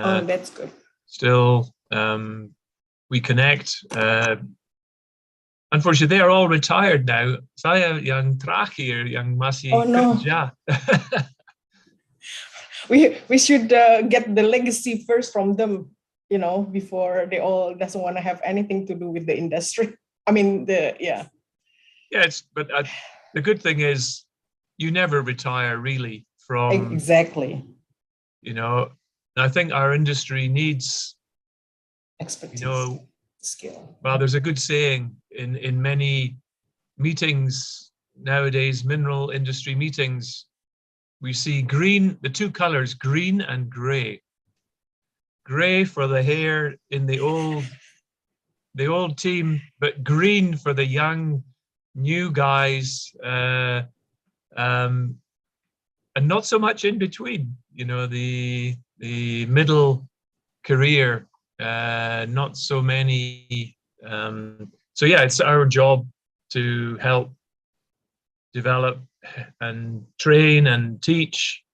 Oh, that's good. Still, we connect. Unfortunately, they are all retired now. Saya yang terakhir yang masih kerja. We should get the legacy first from them, you know, before they all doesn't want to have anything to do with the industry. I mean, yeah. But the good thing is you never retire really from. Exactly. You know, I think our industry needs expertise, skill. Well, there's a good saying in many meetings nowadays, mineral industry meetings, we see green, the two colors, green and gray. Gray for the hair in the old team, but green for the young, new guys, and not so much in between. You know, the middle career, not so many. So yeah, it's our job to help develop and train and teach,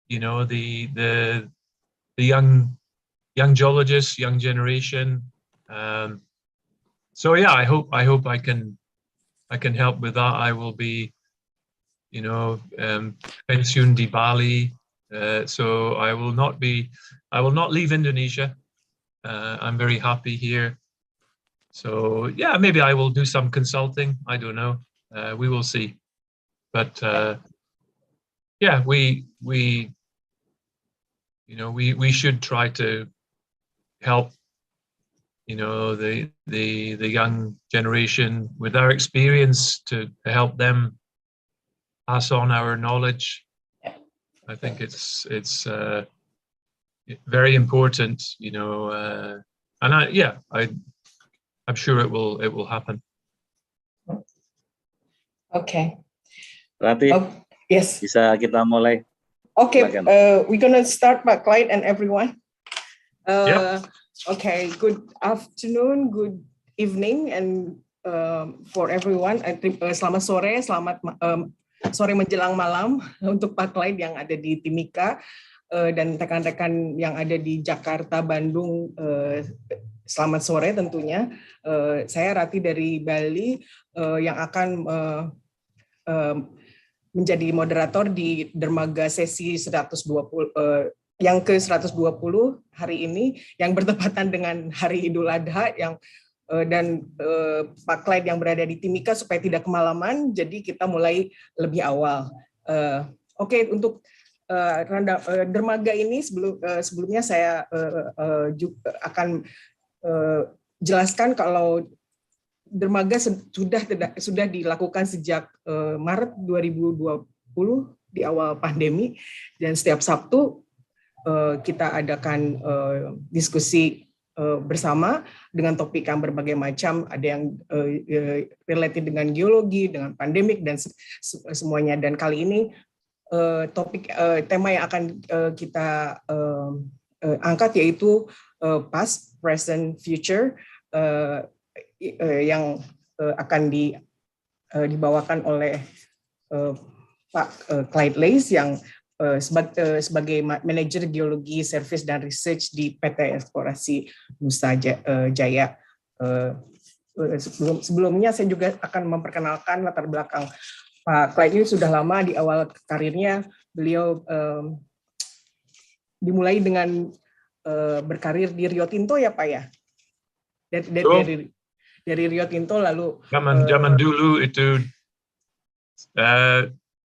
you know, the young geologists, young generation. So yeah, I hope I can help with that. I will be, you know, pensiun di Bali, so I will not leave Indonesia. I'm very happy here. So yeah, maybe I will do some consulting. I don't know. We will see. But yeah, we should try to help, you know, the young generation with our experience to help them pass on our knowledge. I think it's very important, you know, and I'm sure it will happen. Okay. Rati, yes. Bisa kita mulai. Okay, we're gonna start, Pak Clyde and everyone. Yep. Okay, good afternoon, good evening, and for everyone. Selamat sore, selamat sore menjelang malam untuk Pak Clyde yang ada di Timika dan rekan-rekan yang ada di Jakarta, Bandung. Selamat sore tentunya. Saya Rati dari Bali yang akan menjadi moderator di Dermaga sesi 120 yang ke-120 hari ini yang bertepatan dengan Hari Idul Adha dan Pak Clyde yang berada di Timika supaya tidak kemalaman, jadi kita mulai lebih awal. Oke, untuk dermaga ini sebelumnya saya akan jelaskan kalau dermaga sudah dilakukan sejak Maret 2020 di awal pandemi, dan setiap Sabtu kita adakan diskusi bersama dengan topik yang berbagai macam, ada yang related dengan geologi, dengan pandemik dan semuanya. Dan kali ini tema yang akan kita angkat yaitu past, present, future, yang akan dibawakan oleh Pak Clyde Leys yang sebagai manajer geologi, service dan research di PT Eksplorasi Nusa Jaya. Sebelumnya saya juga akan memperkenalkan latar belakang Pak Clyde. Ini sudah lama di awal karirnya. Beliau dimulai dengan berkarir di Rio Tinto ya Pak ya? Dari Rio Tinto lalu zaman dulu itu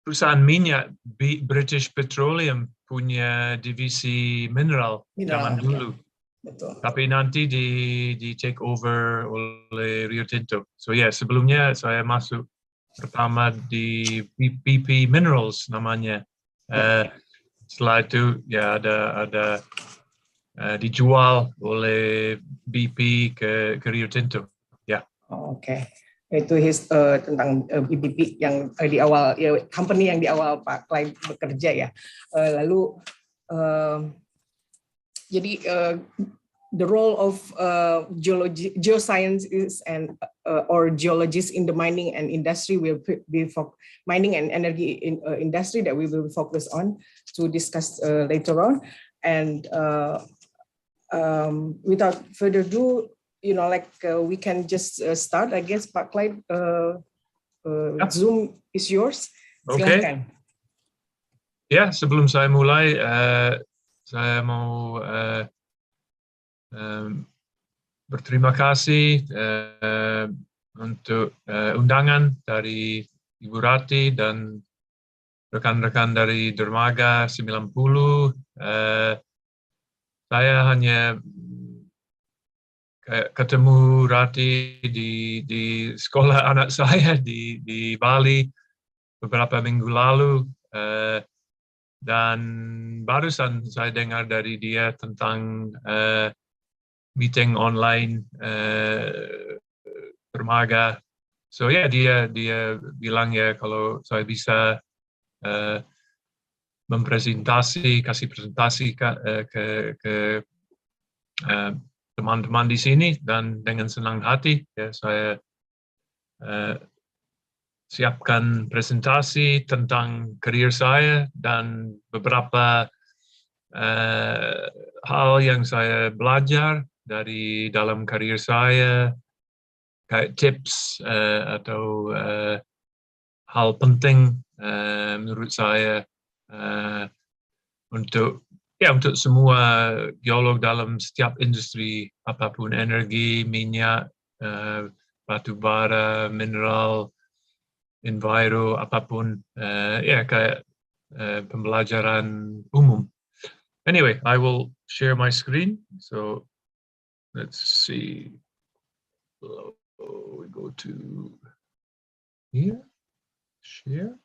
perusahaan minyak British Petroleum punya divisi mineral zaman dulu. Betul. Tapi nanti di take over oleh Rio Tinto. So ya, sebelumnya saya masuk pertama di BP Minerals namanya. Setelah itu ya ada dijual oleh BP ke Rio Tinto. Ya. Oke. Itu tentang BP yang di awal, ya, company yang di awal Pak Clyde bekerja ya. Lalu jadi the role of geoscience is or geologists in the mining and industry will be mining and energy industry that we will focus on to discuss later on. And without further ado, we can just start. I guess Pak Clyde, Zoom is yours. Silahkan. Ya, sebelum saya mulai, saya mau berterima kasih untuk undangan dari Ibu Rati dan rekan-rekan dari Dermaga 90. Saya hanya ketemu Rati di sekolah anak saya di Bali beberapa minggu lalu, dan barusan saya dengar dari dia tentang meeting online Dermaga. So ya, dia bilang ya kalau saya bisa kasih presentasi ke teman-teman di sini, dan dengan senang hati ya saya siapkan presentasi tentang karir saya dan beberapa hal yang saya belajar dari dalam karir saya, kayak tips atau hal penting menurut saya untuk semua geolog dalam setiap industri apapun, energi, minyak, batu bara, mineral, enviro, apapun, kayak pembelajaran umum. Anyway, I will share my screen. So let's see. We go to here, share.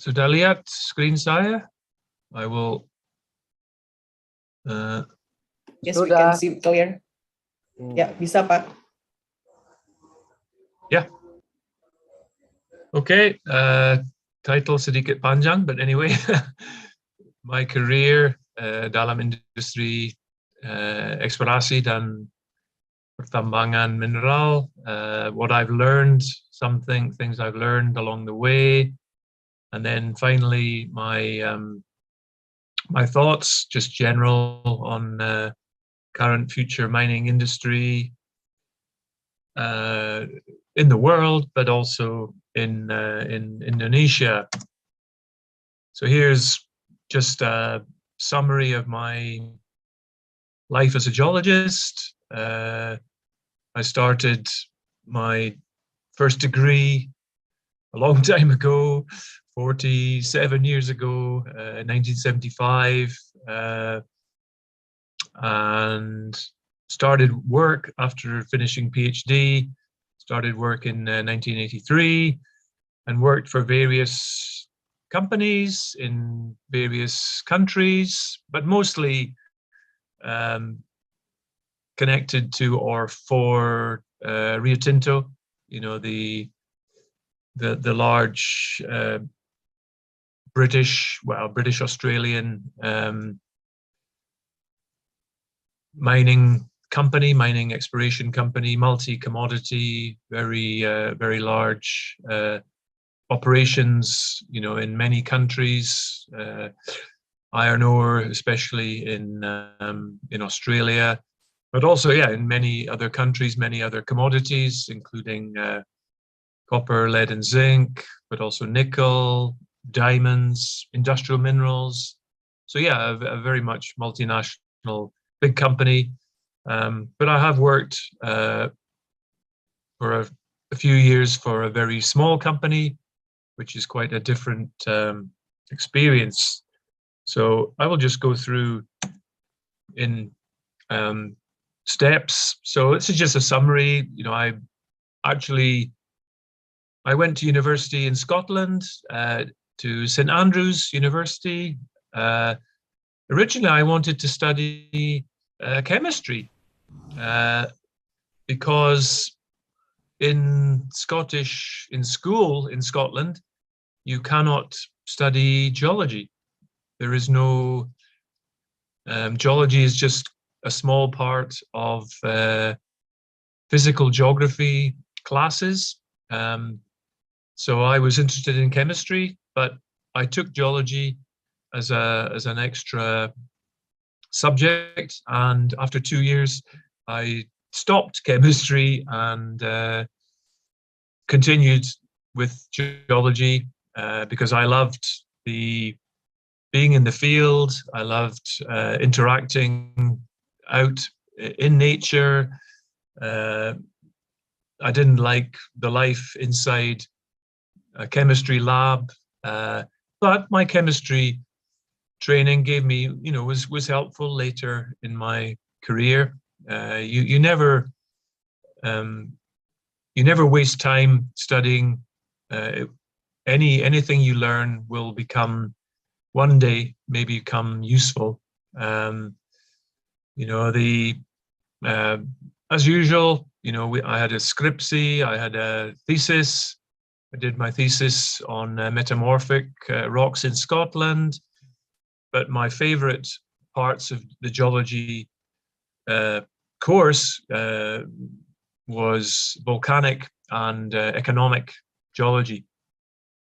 Sudah lihat screen saya? I will. Yes, we can see clear. Ya, bisa Pak. Ya. Okay, title sedikit panjang, but anyway, my career dalam industri eksplorasi dan pertambangan mineral, what I've learned, things I've learned along the way, and then finally my thoughts, just general on current future mining industry in the world, but also in Indonesia. So here's just a summary of my life as a geologist. I started my first degree a long time ago, 47 years ago, 1975, and started work after finishing PhD, started work in 1983, and worked for various companies in various countries, but mostly connected to or for Rio Tinto, the large British Australian mining exploration company, multi-commodity, very large operations, in many countries, iron ore, especially in Australia, but also, in many other countries, many other commodities, including copper, lead, and zinc, but also nickel, diamonds, industrial minerals. So a very much multinational, big company. But I have worked for a few years for a very small company, which is quite a different experience. So I will just go through in steps. So this is just a summary. I went to university in Scotland, to St Andrews University. Originally, I wanted to study chemistry because in school in Scotland, you cannot study geology. There is no, geology is just a small part of physical geography classes. So I was interested in chemistry, but I took geology as an extra subject, and after 2 years, I stopped chemistry and continued with geology because I loved being in the field. I loved interacting out in nature. I didn't like the life inside a chemistry lab, but my chemistry training gave me, was helpful later in my career. You never waste time studying. Anything you learn will become one day maybe become useful. As usual, I had a scriptsy, I had a thesis. I did my thesis on metamorphic rocks in Scotland, but my favorite parts of the geology course was volcanic and economic geology.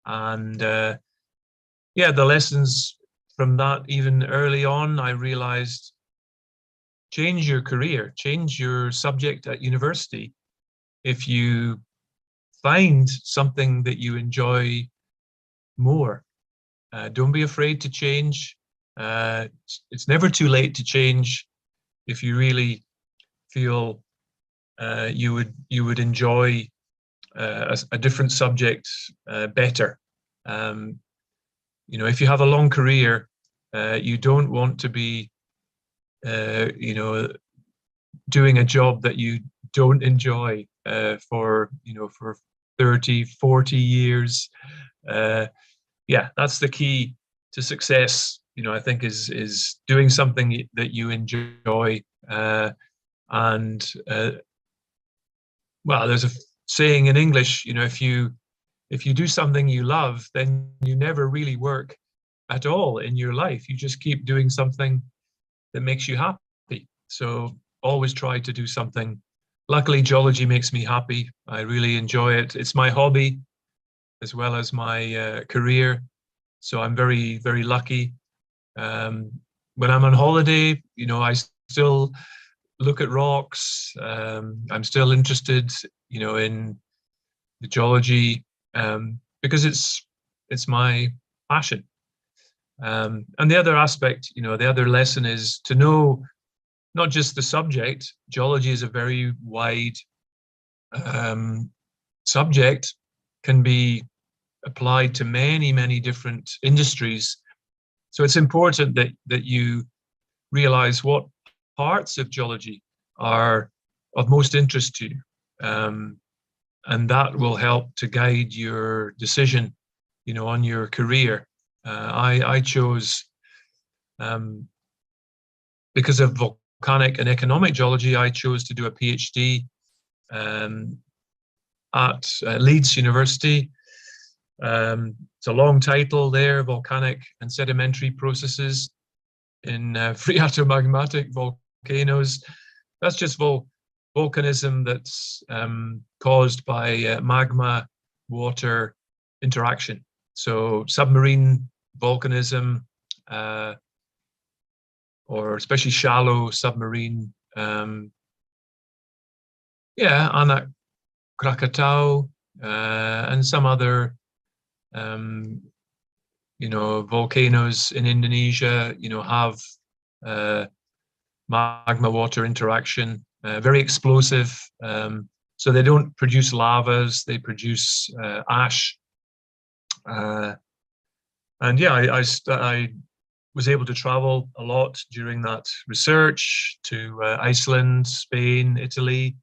And the lessons from that, even early on, I realized change your career, change your subject at university. If you find something that you enjoy more, don't be afraid to change. It's never too late to change if you really feel you would enjoy a different subject better. If you have a long career, you don't want to be doing a job that you don't enjoy for 30, 40 years. That's the key to success, I think, is doing something that you enjoy. There's a saying in English, if you do something you love, then you never really work at all in your life. You just keep doing something that makes you happy. So always try to do something. Luckily, geology makes me happy. I really enjoy it. It's my hobby as well as my career. So I'm very, very lucky. When I'm on holiday, I still look at rocks. I'm still interested, in the geology because it's my passion. And the other aspect, the other lesson is to know not just the subject. Geology is a very wide subject, can be applied to many, many different industries. So it's important that you realize what parts of geology are of most interest to you. And that will help to guide your decision, on your career. I chose, because of volcanic and economic geology, I chose to do a PhD at Leeds University. It's a long title there, Volcanic and Sedimentary Processes in Phreatomagmatic Volcanoes. That's just volcanism that's caused by magma water interaction. So submarine volcanism, or especially shallow submarine, Anak Krakatau, and some other volcanoes in Indonesia, have magma water interaction, very explosive. So they don't produce lavas, they produce ash. I was able to travel a lot during that research to Iceland, Spain, Italy,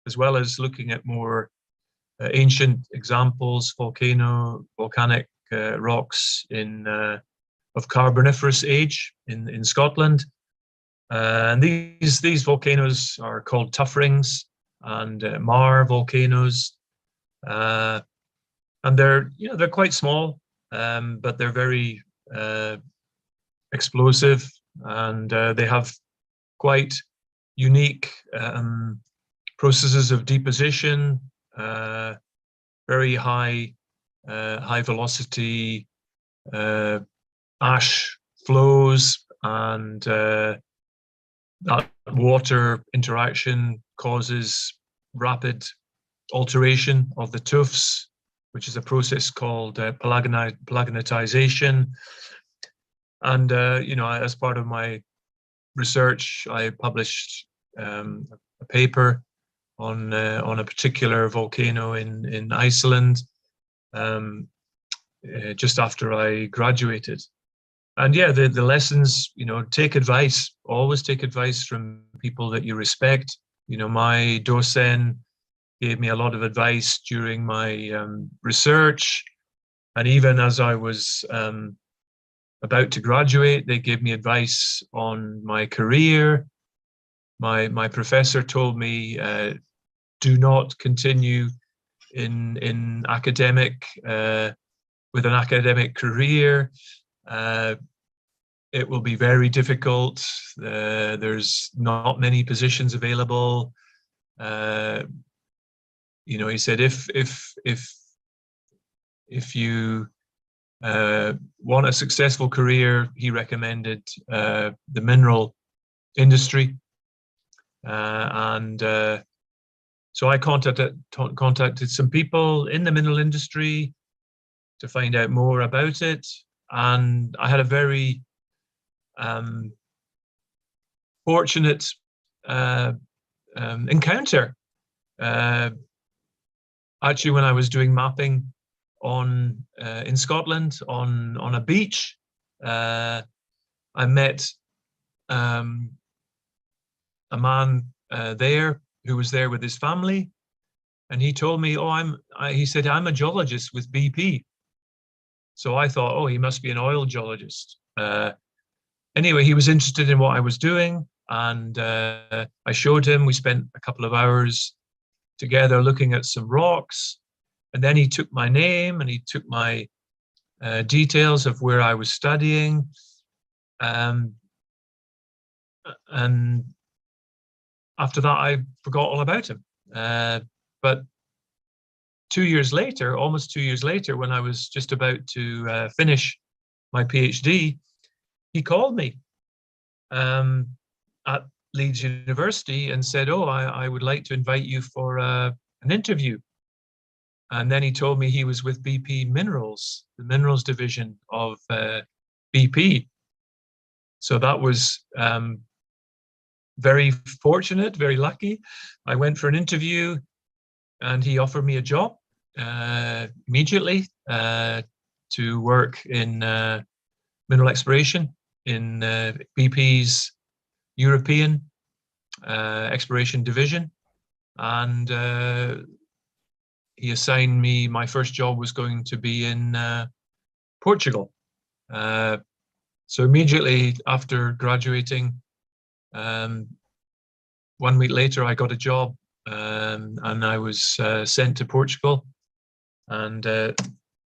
as well as looking at more ancient examples, volcanic rocks of Carboniferous age in Scotland. And these volcanoes are called tuff rings and maar volcanoes. And they're quite small, but they're very explosive, and they have quite unique processes of deposition, very high velocity ash flows, and that water interaction causes rapid alteration of the tuffs, which is a process called palagonitization. And you know, as part of my research, I published a paper on a particular volcano in Iceland just after I graduated. And yeah, the lessons, you know, take advice, always take advice from people that you respect. You know, my docent gave me a lot of advice during my research. And even as I was about to graduate, they gave me advice on my career. My professor told me, do not continue in academic, with an academic career. It will be very difficult. There's not many positions available. You know, he said, if you want a successful career, he recommended the mineral industry. So I contacted some people in the mineral industry to find out more about it. And I had a very fortunate encounter. Actually, when I was doing mapping in Scotland on a beach, I met a man there who was there with his family, and he told me, he said, I'm a geologist with BP. So I thought, oh, he must be an oil geologist. Anyway, he was interested in what I was doing, and I showed him. We spent a couple of hours together looking at some rocks, and then he took my name and he took my details of where I was studying, and after that I forgot all about him. But 2 years later, almost 2 years later, when I was just about to finish my PhD, he called me at Leeds University and said, oh, I would like to invite you for an interview. And then he told me he was with BP Minerals, the minerals division of BP. So that was very fortunate, very lucky. I went for an interview and he offered me a job immediately to work in mineral exploration in BP's European exploration division. And he assigned me, my first job was going to be in Portugal. So immediately after graduating, 1 week later, I got a job and I was sent to Portugal. And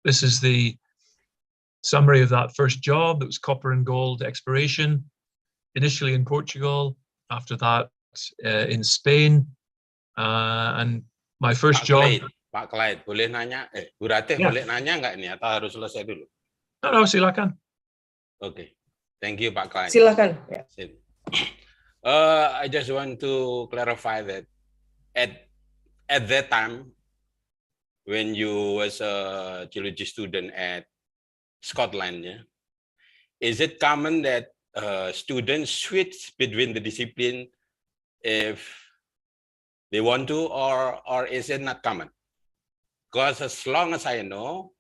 this is the summary of that first job. It was copper and gold exploration, initially in Portugal, after that in Spain. And my first job... Pak Clyde, boleh nanya? Bu Ratih, boleh nanya nggak ini atau harus selesai dulu? No, silakan. Okay, thank you, Pak Clyde. Silakan. I just want to clarify that at that time, when you was a geology student at Scotland, is it common that students switch between the discipline if they want to, or is it not common? Because as long as I know,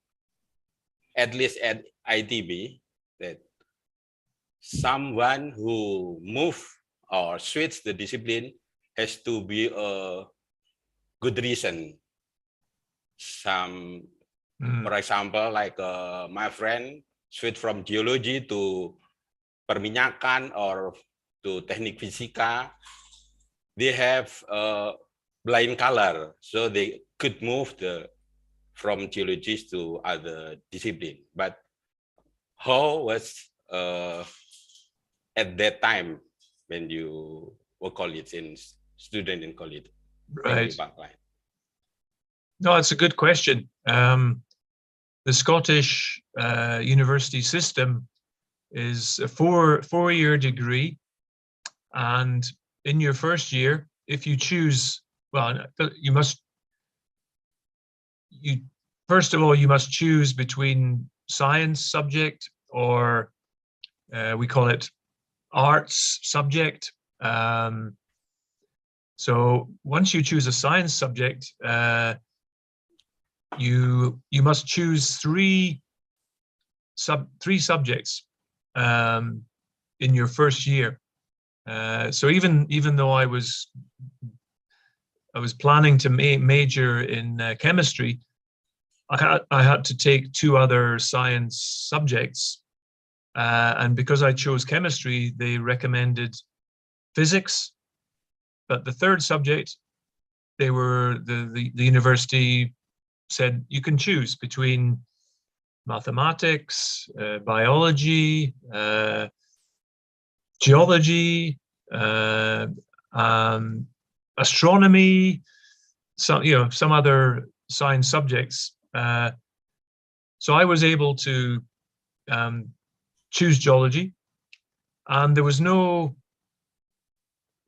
at least at ITB, that someone who move or switch the discipline has to be a good reason. For example, like my friend switched from geology to perminyakan or to teknik fisika. They have blind color, so they could move from geologists to other discipline. But how was at that time when you were student in college? Right. No, it's a good question. the Scottish university system is a four-year degree, and in your first year, if you choose, well, first of all, you must choose between science subject or we call it arts subject. So once you choose a science subject, you must choose three subjects in your first year. So even though I was planning to major in chemistry, I had to take two other science subjects, and because I chose chemistry, they recommended physics. But the third subject, the university said you can choose between mathematics, biology, geology, astronomy, some other science subjects. So I was able to choose geology, and there was no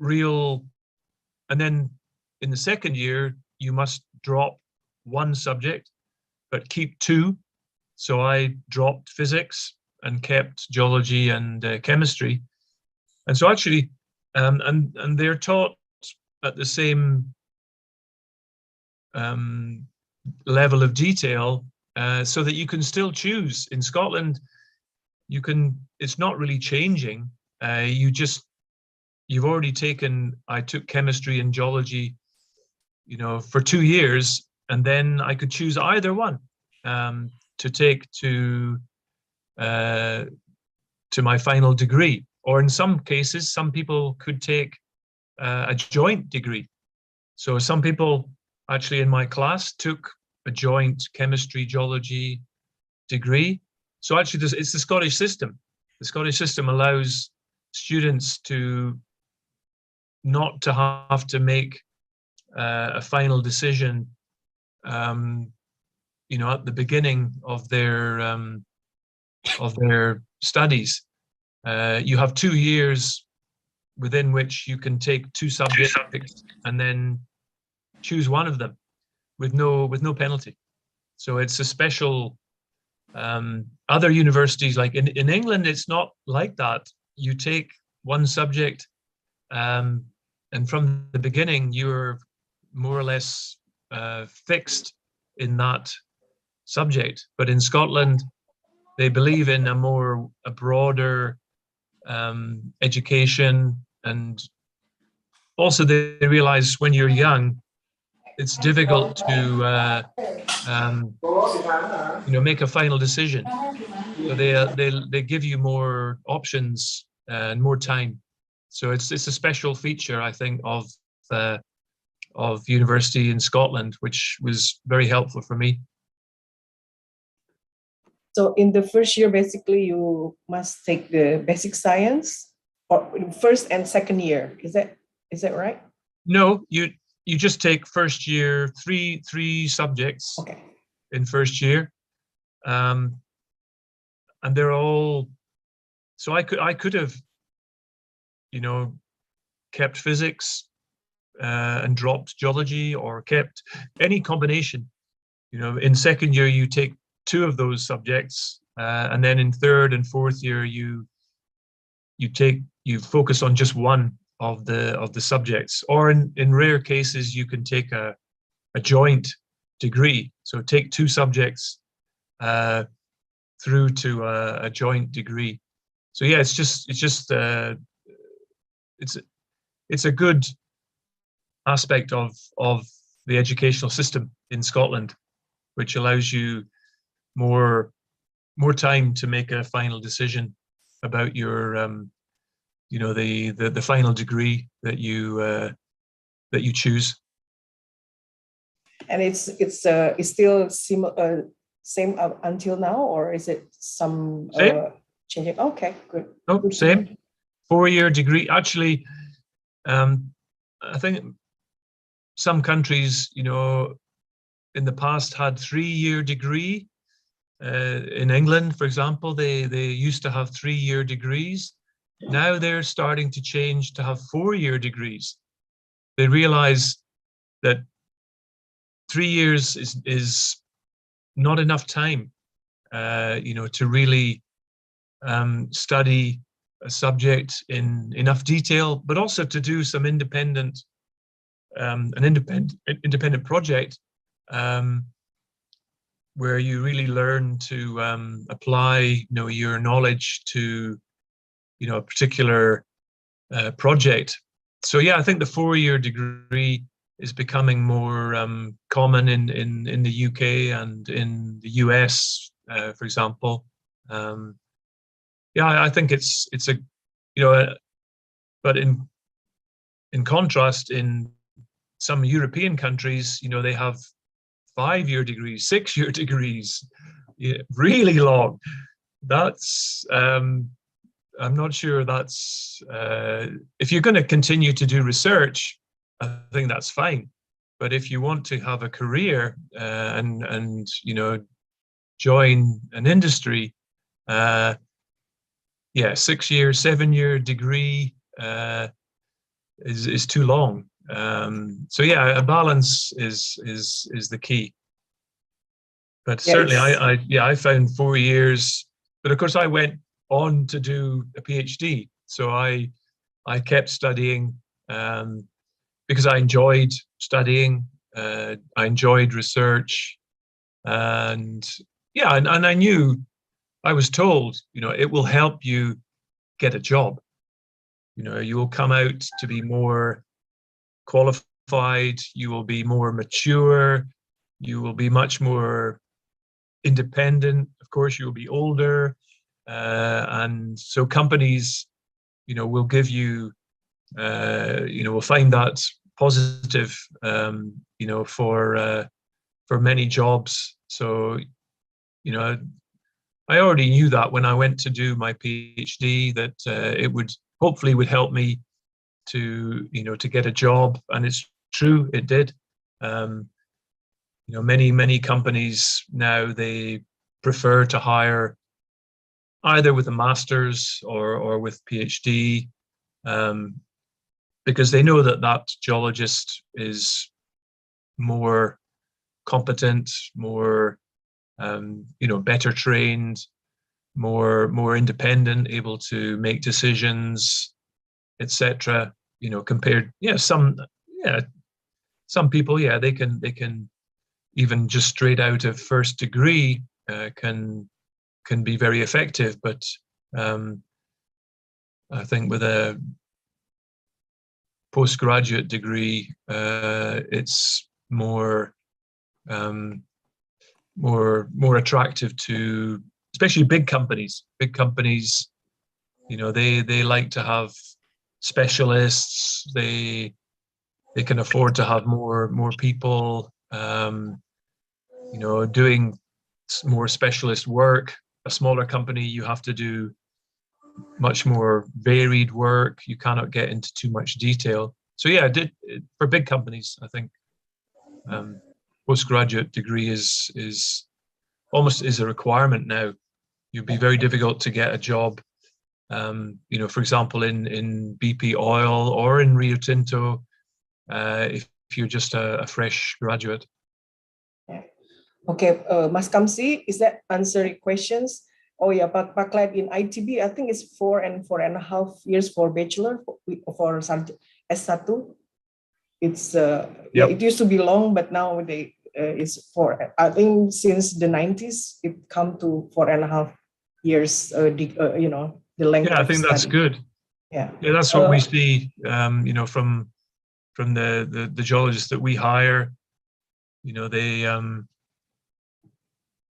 real. And then in the second year, you must drop one subject, but keep two. So I dropped physics and kept geology and chemistry. And so actually, and they're taught at the same level of detail, so that you can still choose. In Scotland, you can. It's not really changing. You've already taken. I took chemistry and geology, for 2 years, and then I could choose either one to take to my final degree. Or in some cases, some people could take a joint degree. So some people actually in my class took a joint chemistry geology degree. So actually, it's the Scottish system. The Scottish system allows students to not to have to make a final decision, at the beginning of their studies. You have 2 years within which you can take two subjects and then choose one of them with no penalty. So it's a special. Other universities, like in England, it's not like that. You take one subject, and from the beginning, you're more or less fixed in that subject. But in Scotland, they believe in a broader education, and also they realize when you're young, it's difficult to make a final decision. So they give you more options and more time. So it's a special feature, I think, of university in Scotland, which was very helpful for me. So in the first year, basically, you must take the basic science, or first and second year. Is that right? No, you just take first year three subjects. Okay. In first year, and they're all. So I could have, kept physics and dropped geology, or kept any combination. In second year you take two of those subjects, and then in third and fourth year you focus on just one of the subjects, or in rare cases you can take a joint degree. So take two subjects through to a joint degree. So yeah, it's a good aspect of the educational system in Scotland, which allows you more time to make a final decision about your the final degree that you choose. And it's still same up until now, or is it some changing? Okay, good. Nope, same. 4-year degree. Actually, I think some countries, in the past had 3-year degree. in England, for example, they used to have 3-year degrees. Now they're starting to change to have 4-year degrees. They realize that 3 years is not enough time, to really study a subject in enough detail, but also to do some independent project where you really learn to apply, your knowledge to, a particular project. So yeah, I think the 4-year degree is becoming more common in the UK and in the US, for example. Yeah, I think it's a, but in contrast, in some European countries, they have 5-year degrees, 6-year degrees, really long. That's I'm not sure that's if you're going to continue to do research, I think that's fine. But if you want to have a career and join an industry, 6-year, 7-year degree is too long. So yeah, a balance is the key. But certainly, I found 4 years. But of course, I went on to do a PhD, so I kept studying because I enjoyed studying. I enjoyed research, and I knew, I was told, it will help you get a job. You will come out to be more qualified, you will be more mature, you will be much more independent. Of course, you will be older, and so companies, will give you, will find that positive, for many jobs. So, I already knew that when I went to do my PhD, that it would hopefully help me to get a job, and it's true, it did. Many companies now, they prefer to hire either with a master's or with PhD, because they know that geologist is more competent, more better trained, more independent, able to make decisions, etc. Compared, some people, they can even just straight out of first degree can be very effective, but I think with a postgraduate degree, it's more attractive to, especially big companies. Big companies, they like to have specialists. They can afford to have more people, doing more specialist work. A smaller company, you have to do much more varied work. You cannot get into too much detail. So yeah, for big companies, I think postgraduate degree is almost a requirement now. You'd be very difficult to get a job, for example, in BP Oil or in Rio Tinto, if you're just a fresh graduate. Okay, Mas Kamsi, is that answer your questions? Oh yeah, Pak Lad, in ITB, I think it's 4 and 4.5 years for bachelor for S1. It's it used to be long, but now it's 4. I think since the 90s, it come to 4.5 years. The length. Yeah, I think that's good. Yeah, that's what we see. From the geologists that we hire,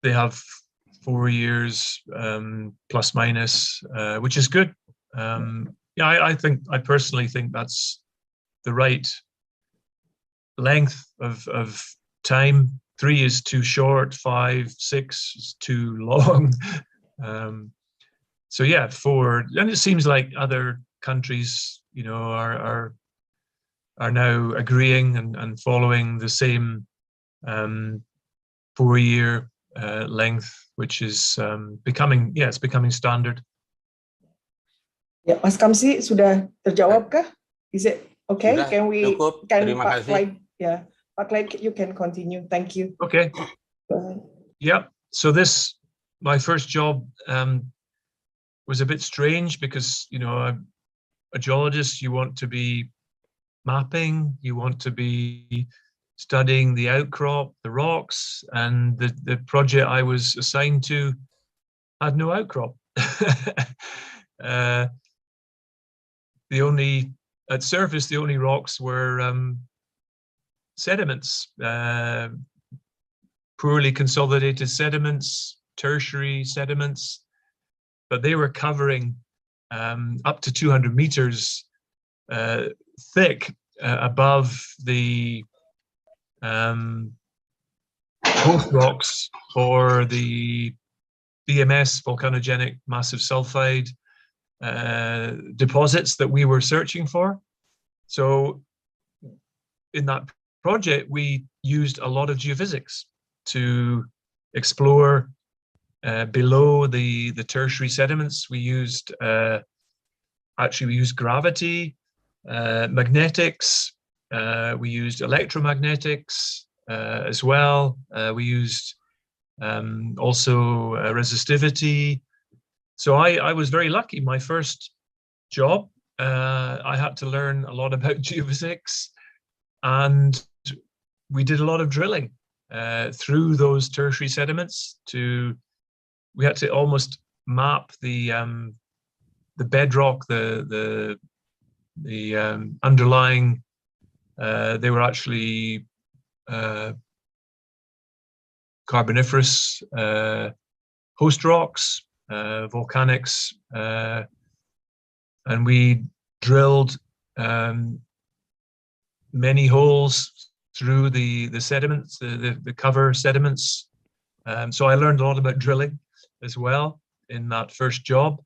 they have 4 years plus minus, which is good. I personally think that's the right length of time. 3 is too short, 5, 6 is too long. So yeah, 4, and it seems like other countries, are now agreeing and following the same 4-year length, which is becoming standard. Ya, Mas Kamsi sudah terjawabkah? Is it okay? Sudah, Can we? cukup. Can Terima Pak kasih. Clyde? Yeah, Pak Clyde, you can continue. Thank you. Okay. Go ahead. Yeah. So my first job was a bit strange because, you know, I'm a geologist. You want to be mapping, you want to be studying the outcrop, the rocks, and the project I was assigned to had no outcrop. At surface, the only rocks were sediments, poorly consolidated sediments, tertiary sediments, but they were covering up to 200 meters thick above the host rocks for the BMS, volcanogenic massive sulfide deposits that we were searching for. So in that project, we used a lot of geophysics to explore below the tertiary sediments. We used gravity, magnetics, we used electromagnetics as well. We used also resistivity. So I was very lucky. My first job, I had to learn a lot about geophysics, and we did a lot of drilling through those tertiary sediments. We had to almost map the bedrock, the underlying. They were actually carboniferous host rocks, volcanics, and we drilled many holes through the sediments, the cover sediments. So I learned a lot about drilling as well in that first job.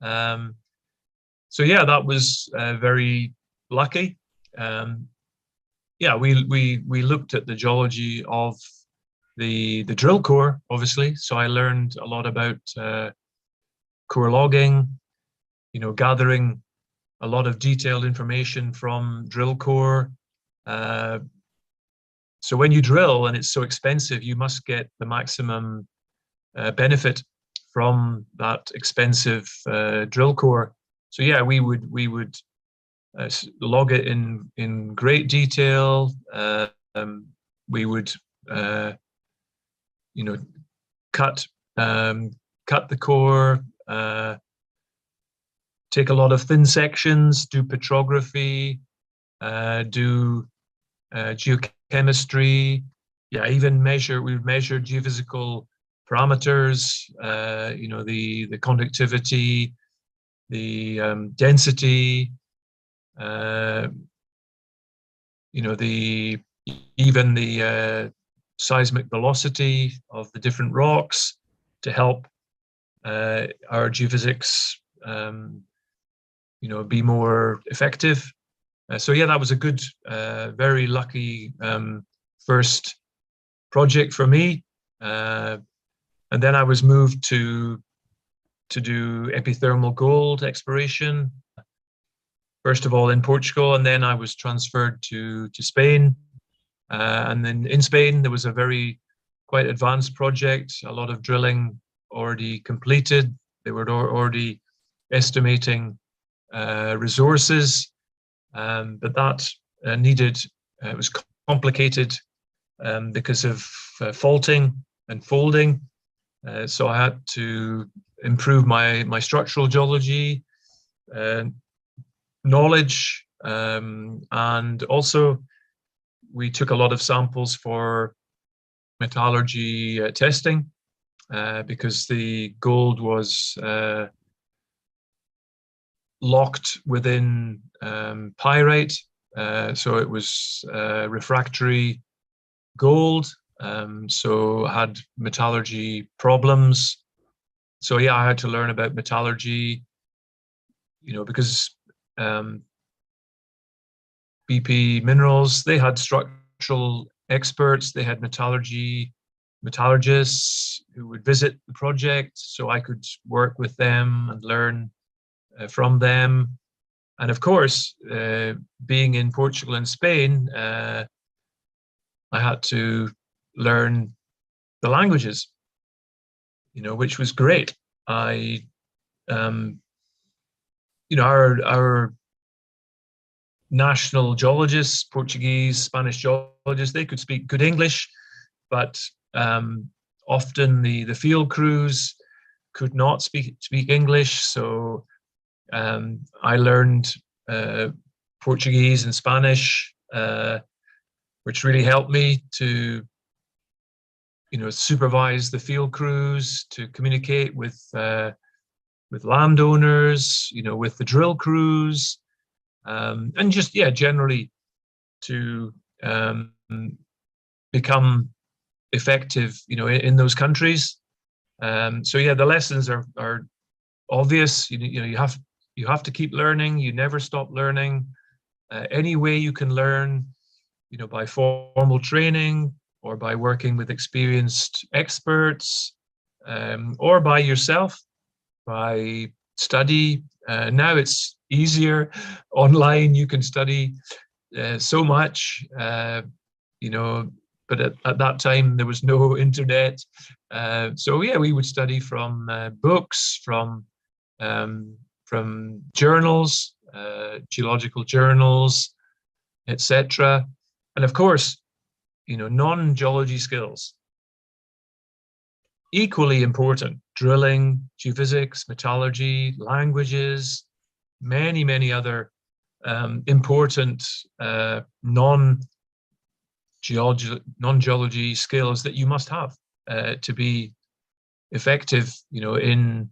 So yeah, that was very lucky. Yeah, we looked at the geology of the drill core, obviously. So I learned a lot about core logging, you know, gathering a lot of detailed information from drill core. So when you drill and it's so expensive, you must get the maximum benefit from that expensive drill core. So yeah, we would log it in great detail. We would you know, cut the core, take a lot of thin sections, do petrography, do geochemistry. Yeah, even we would measure geophysical parameters, you know, the conductivity, the density, you know, even the seismic velocity of the different rocks to help our geophysics, you know, be more effective. So yeah, that was a good, very lucky first project for me. And then I was moved to do epithermal gold exploration, first of all in Portugal, and then I was transferred to Spain. And then in Spain, there was a quite advanced project, a lot of drilling already completed. They were already estimating resources, but that it was complicated because of faulting and folding. So I had to improve my structural geology knowledge, and also we took a lot of samples for metallurgy testing because the gold was locked within pyrite, so it was refractory gold, so had metallurgy problems. So yeah, I had to learn about metallurgy, you know, because BP Minerals, they had structural experts, they had metallurgy metallurgists who would visit the project, so I could work with them and learn from them. And of course, being in Portugal and Spain, I had to learn the languages, which was great. Our national geologists, Portuguese, Spanish geologists, they could speak good English, but often the field crews could not speak English. So I learned Portuguese and Spanish, which really helped me to supervise the field crews, to communicate with landowners, with the drill crews, and just generally to become effective, in those countries. So the lessons are obvious. You have to keep learning. You never stop learning. Any way you can learn, by formal training, or by working with experienced experts, or by yourself, by study. Now it's easier online. You can study so much, but at that time there was no internet. So we would study from books, from journals, geological journals, etc. And of course, non-geology skills, equally important: drilling, geophysics, metallurgy, languages, many other important non-geology skills that you must have to be effective, in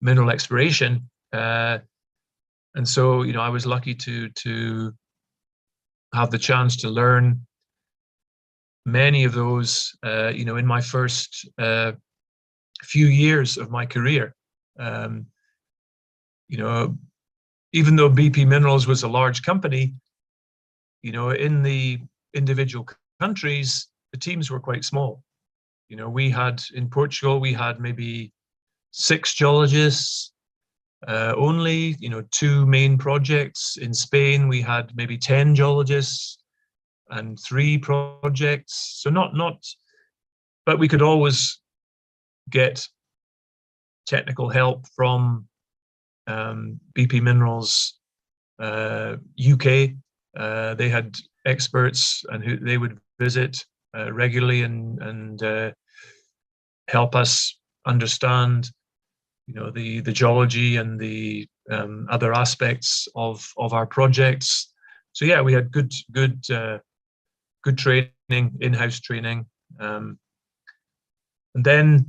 mineral exploration. And so, I was lucky to have the chance to learn many of those, in my first few years of my career. Even though BP Minerals was a large company, in the individual countries, the teams were quite small. We had, in Portugal, we had maybe 6 geologists only, 2 main projects. In Spain, we had maybe 10 geologists and 3 projects. So not, but we could always get technical help from BP Minerals UK. They had experts, and who they would visit regularly and help us understand, the geology and the other aspects of our projects. So we had good training, in-house training, and then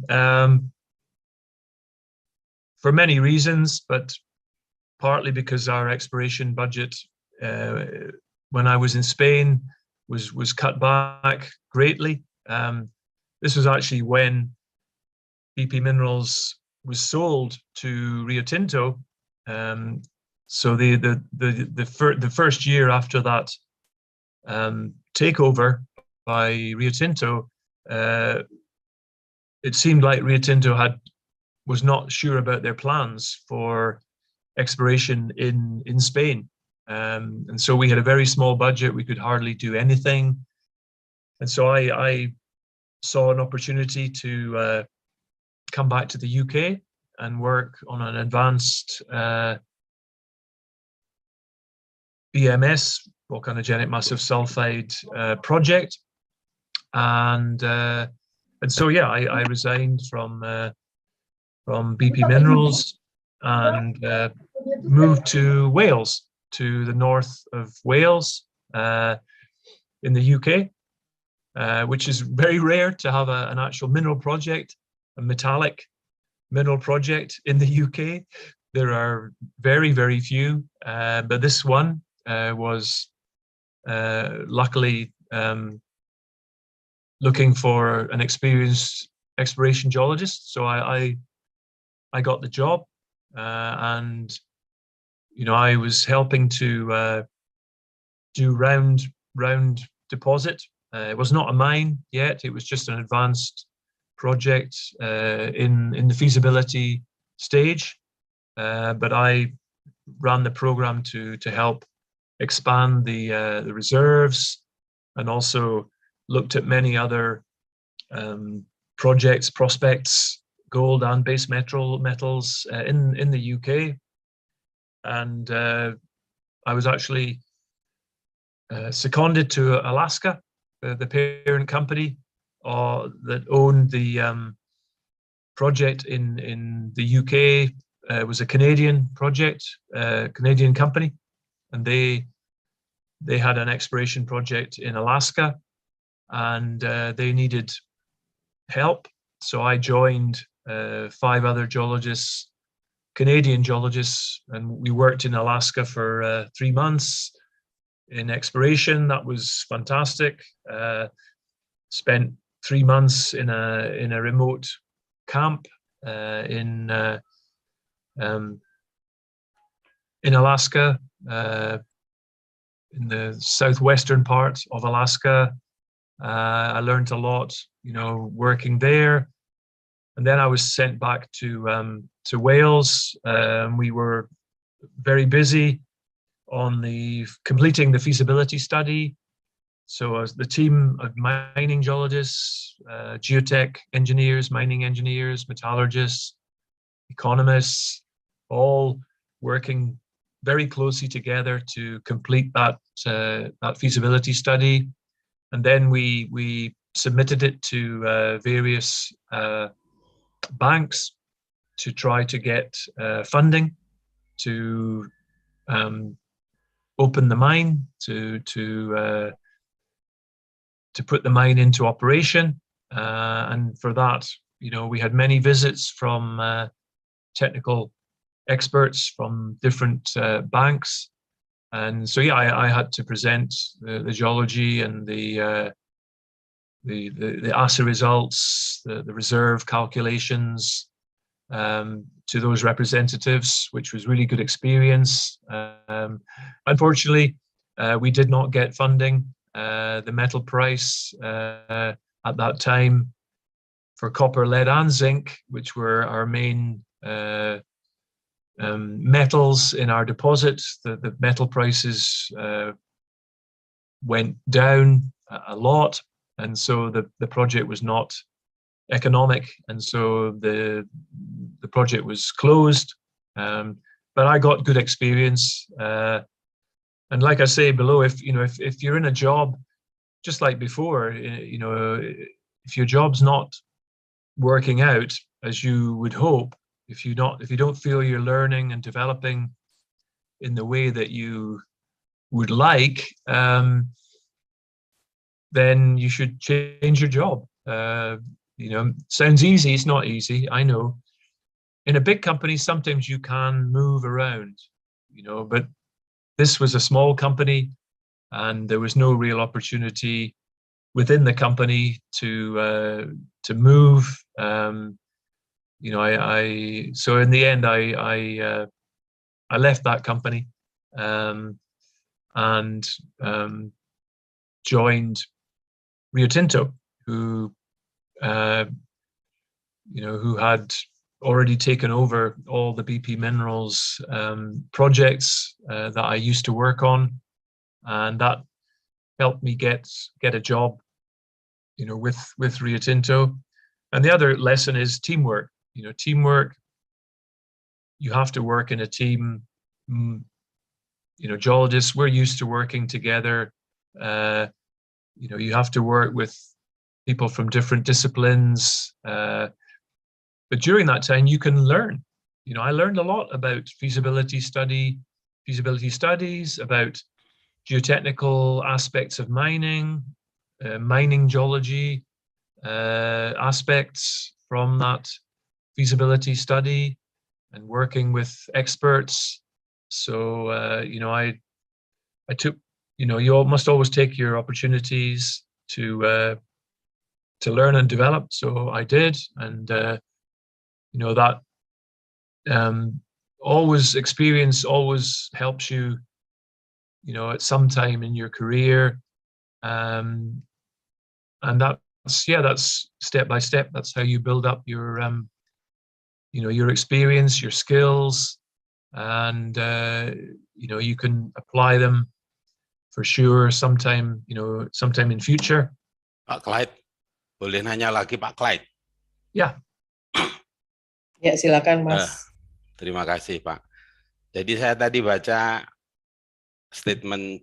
for many reasons, but partly because our exploration budget when I was in Spain was cut back greatly. This was actually when BP Minerals was sold to Rio Tinto. So the first year after that takeover by Rio Tinto, it seemed like Rio Tinto was not sure about their plans for exploration in Spain. And so we had a very small budget. We could hardly do anything. And so I saw an opportunity to come back to the UK and work on an advanced BMS, volcanogenic massive sulfide project. And so I resigned from BP Minerals and moved to Wales, to the north of Wales, in the UK, which is very rare to have an actual mineral project, a metallic mineral project in the UK. There are very, very few, but this one was luckily looking for an experienced exploration geologist. So I got the job, and I was helping to do round deposit. It was not a mine yet. It was just an advanced project in the feasibility stage, but I ran the program to help expand the reserves, and also looked at many other projects, prospects, gold and base metals in the UK. And I was actually seconded to Alaska, the parent company that owned the project in the UK. It was a Canadian project, Canadian company, and they had an exploration project in Alaska, and they needed help. So I joined 5 other geologists, Canadian geologists, and we worked in Alaska for 3 months in exploration. That was fantastic. Spent 3 months in a remote camp in Alaska, in the southwestern part of Alaska. I learned a lot, working there. And then I was sent back to Wales. We were very busy on completing the feasibility study. So as the team of mining geologists, geotech engineers, mining engineers, metallurgists, economists, all working very closely together to complete that feasibility study. And then we submitted it to various banks to try to get funding to open the mine, to put the mine into operation. And for that, we had many visits from technical experts from different banks. And so, yeah, I had to present the geology and the assay results, the reserve calculations to those representatives, which was really good experience. Unfortunately, we did not get funding. The metal price at that time for copper, lead, and zinc, which were our main metals in our deposit, the metal prices went down a lot, and so the project was not economic, and so the project was closed. But I got good experience, and like I say below, if you're in a job just like before, if your job's not working out as you would hope, if you don't feel you're learning and developing in the way that you would like, then you should change your job. Sounds easy. It's not easy, I know. In a big company, sometimes you can move around, but this was a small company, and there was no real opportunity within the company to move. So in the end, I left that company and joined Rio Tinto, who had already taken over all the BP Minerals projects that I used to work on, and that helped me get a job, with Rio Tinto. And the other lesson is teamwork. Teamwork. You have to work in a team. Geologists, we're used to working together. You have to work with people from different disciplines. But during that time, you can learn. I learned a lot about feasibility studies, about geotechnical aspects of mining, mining geology aspects from that feasibility study, and working with experts. So, I took, you must always take your opportunities to learn and develop. So I did, and that experience always helps you, at some time in your career, and that that's step by step. That's how you build up your your experience, your skills, and you can apply them for sure sometime in future. Pak Clyde, boleh nanya lagi Pak Clyde? Ya. Ya, silakan Mas. Terima kasih Pak. Jadi saya tadi baca statement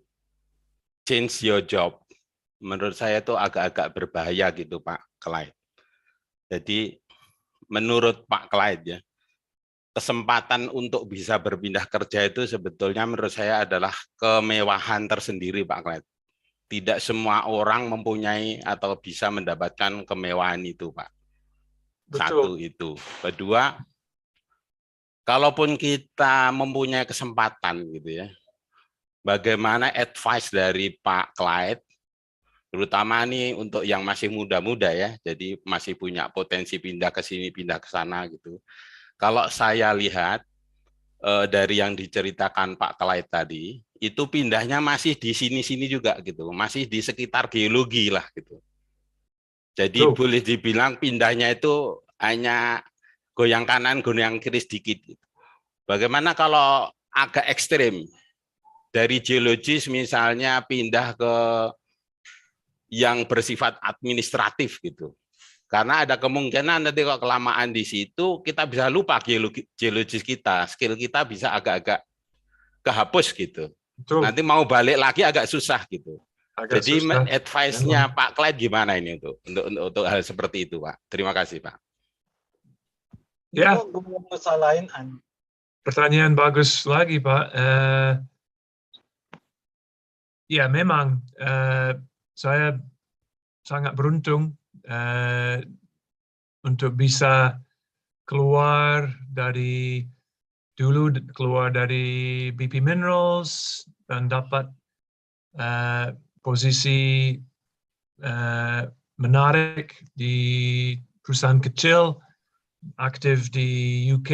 change your job. Menurut saya itu agak-agak berbahaya gitu Pak Clyde. Jadi menurut Pak Clyde ya, kesempatan untuk bisa berpindah kerja itu sebetulnya menurut saya adalah kemewahan tersendiri Pak Clyde. Tidak semua orang mempunyai atau bisa mendapatkan kemewahan itu Pak. Betul. Satu itu. Kedua, kalaupun kita mempunyai kesempatan gitu ya, bagaimana advice dari Pak Clyde, terutama nih untuk yang masih muda-muda ya, jadi masih punya potensi pindah ke sini, pindah ke sana gitu. Kalau saya lihat dari yang diceritakan Pak Clyde tadi, itu pindahnya masih di sini-sini juga gitu, masih di sekitar geologi lah gitu. Jadi boleh dibilang pindahnya itu hanya goyang kanan, goyang kiri sedikit. Gitu. Bagaimana kalau agak ekstrim dari geologis misalnya pindah ke yang bersifat administratif gitu. Karena ada kemungkinan nanti kalau kelamaan di situ kita bisa lupa geologis kita, skill kita bisa agak-agak kehapus gitu. Betul. Nanti mau balik lagi agak susah gitu. Jadi advice-nya Pak Clyde gimana ini untuk hal seperti itu Pak? Terima kasih Pak. Ya. Pertanyaan bagus lagi Pak. Ya memang saya sangat beruntung untuk bisa keluar dari BP Minerals dan dapat posisi menarik di perusahaan kecil aktif di UK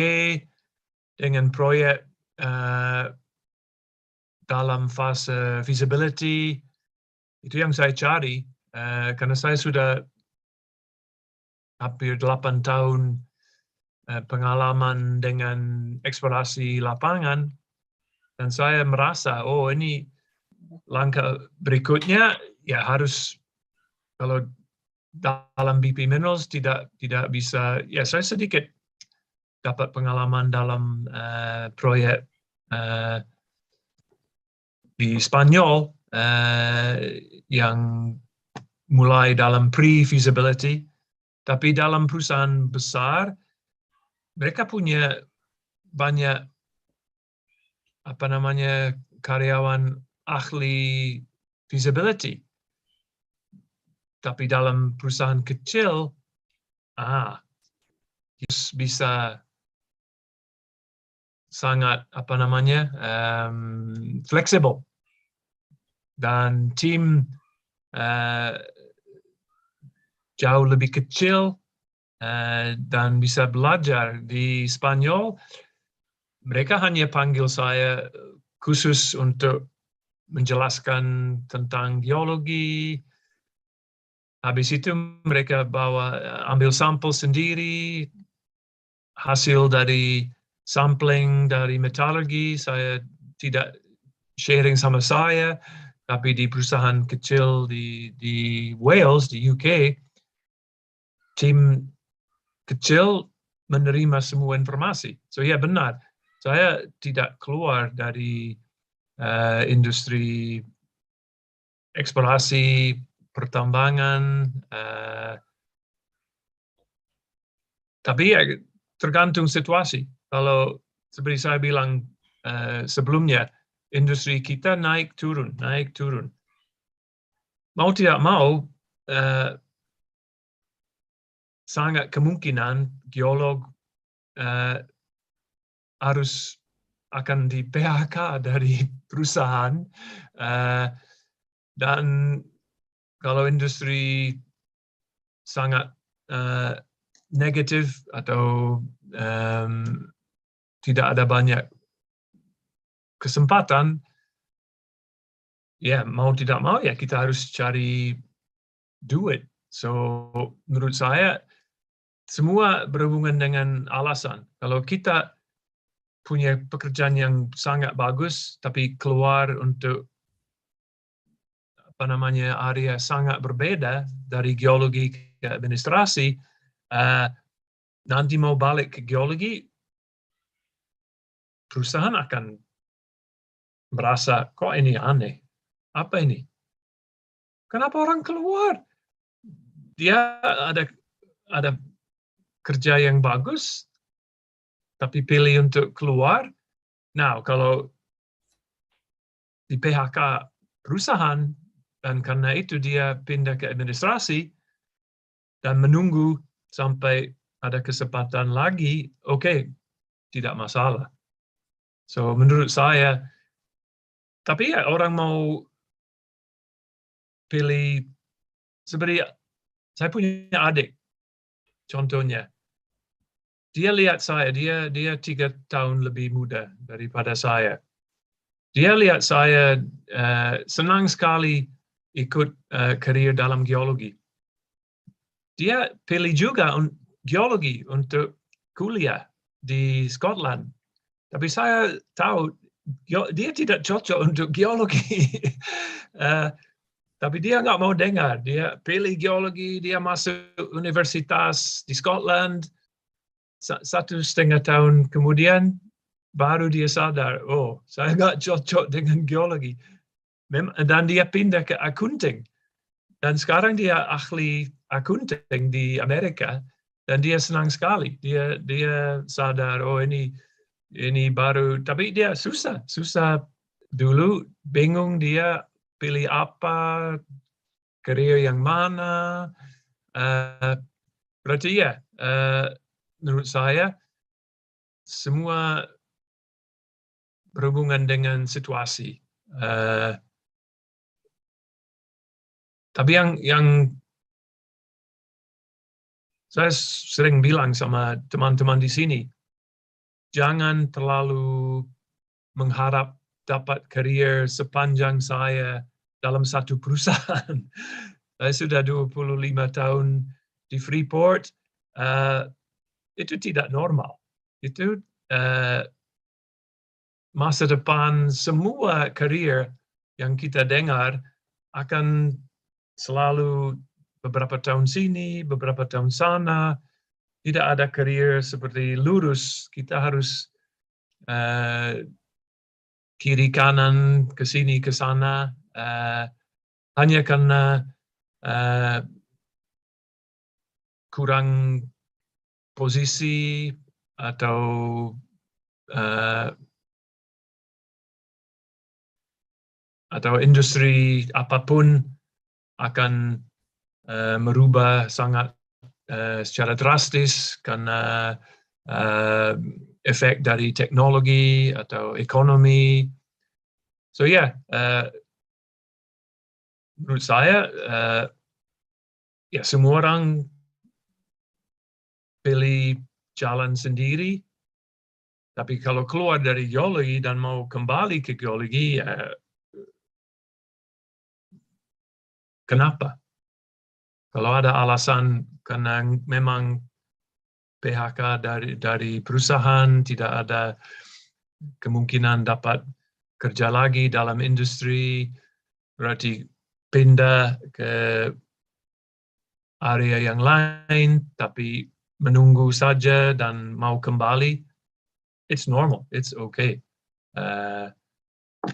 dengan proyek dalam fase feasibility. Itu yang saya cari karena saya sudah hampir 8 tahun pengalaman dengan eksplorasi lapangan dan saya merasa ini langkah berikutnya ya harus kalau dalam BP Minerals tidak bisa ya saya sedikit dapat pengalaman dalam proyek di Spanyol yang mulai dalam pre-feasibility, tapi dalam perusahaan besar mereka punya banyak karyawan ahli feasibility. Tapi dalam perusahaan kecil bisa sangat fleksibel dan tim jauh lebih kecil dan bisa belajar di Spanyol. Mereka hanya panggil saya khusus untuk menjelaskan tentang geologi. Habis itu mereka ambil sampel sendiri, hasil dari sampling dari metallurgi, saya tidak sharing sama saya, tapi di perusahaan kecil di Wales, di UK, tim kecil menerima semua informasi. So ya benar, saya tidak keluar dari industri eksplorasi, pertambangan, tapi ya tergantung situasi. Kalau seperti saya bilang sebelumnya, industri kita naik turun. Mau tidak mau, sangat kemungkinan geolog harus akan di PHK dari perusahaan dan kalau industri sangat negatif atau tidak ada banyak kesempatan, ya mau tidak mau ya kita harus cari duit So menurut saya semua berhubungan dengan alasan. Kalau kita punya pekerjaan yang sangat bagus, tapi keluar untuk area sangat berbeda dari geologi ke administrasi, nanti mau balik ke geologi, perusahaan akan merasa, kok ini aneh? Apa ini? Kenapa orang keluar? Dia ada kerja yang bagus, tapi pilih untuk keluar. Nah, kalau di PHK perusahaan, dan karena itu dia pindah ke administrasi, dan menunggu sampai ada kesempatan lagi, oke, tidak masalah. So, menurut saya, tapi ya orang mau pilih, seperti saya punya adik, contohnya. Dia lihat saya, dia 3 tahun lebih muda daripada saya. Dia lihat saya senang sekali ikut karir dalam geologi. Dia pilih juga geologi untuk kuliah di Scotland. Tapi saya tahu dia tidak cocok untuk geologi. Tapi dia nggak mau dengar. Dia pilih geologi, dia masuk universitas di Scotland. 1,5 tahun kemudian, baru dia sadar, oh, saya nggak cocok dengan geologi. Dan dia pindah ke accounting. Dan sekarang dia ahli accounting di Amerika. Dan dia senang sekali. Dia sadar, oh ini baru, tapi dia susah dulu, bingung dia pilih apa, karir yang mana. Berarti ya, menurut saya semua berhubungan dengan situasi. Tapi yang saya sering bilang sama teman-teman di sini, jangan terlalu mengharap dapat karir sepanjang saya dalam satu perusahaan. Saya sudah 25 tahun di Freeport, itu tidak normal. Itu masa depan semua karir yang kita dengar akan selalu beberapa tahun sini, beberapa tahun sana. Tidak ada karir seperti lurus. Kita harus kiri kanan, ke sini, ke sana, hanya karena kurang posisi atau industri apapun akan merubah sangat secara drastis karena efek dari teknologi atau ekonomi. So ya, menurut saya ya semua orang pilih jalan sendiri. Tapi kalau keluar dari geologi dan mau kembali ke geologi, kenapa? Kalau ada alasan karena memang PHK dari perusahaan, tidak ada kemungkinan dapat kerja lagi dalam industri, berarti pindah ke area yang lain, tapi menunggu saja dan mau kembali, it's normal, it's okay.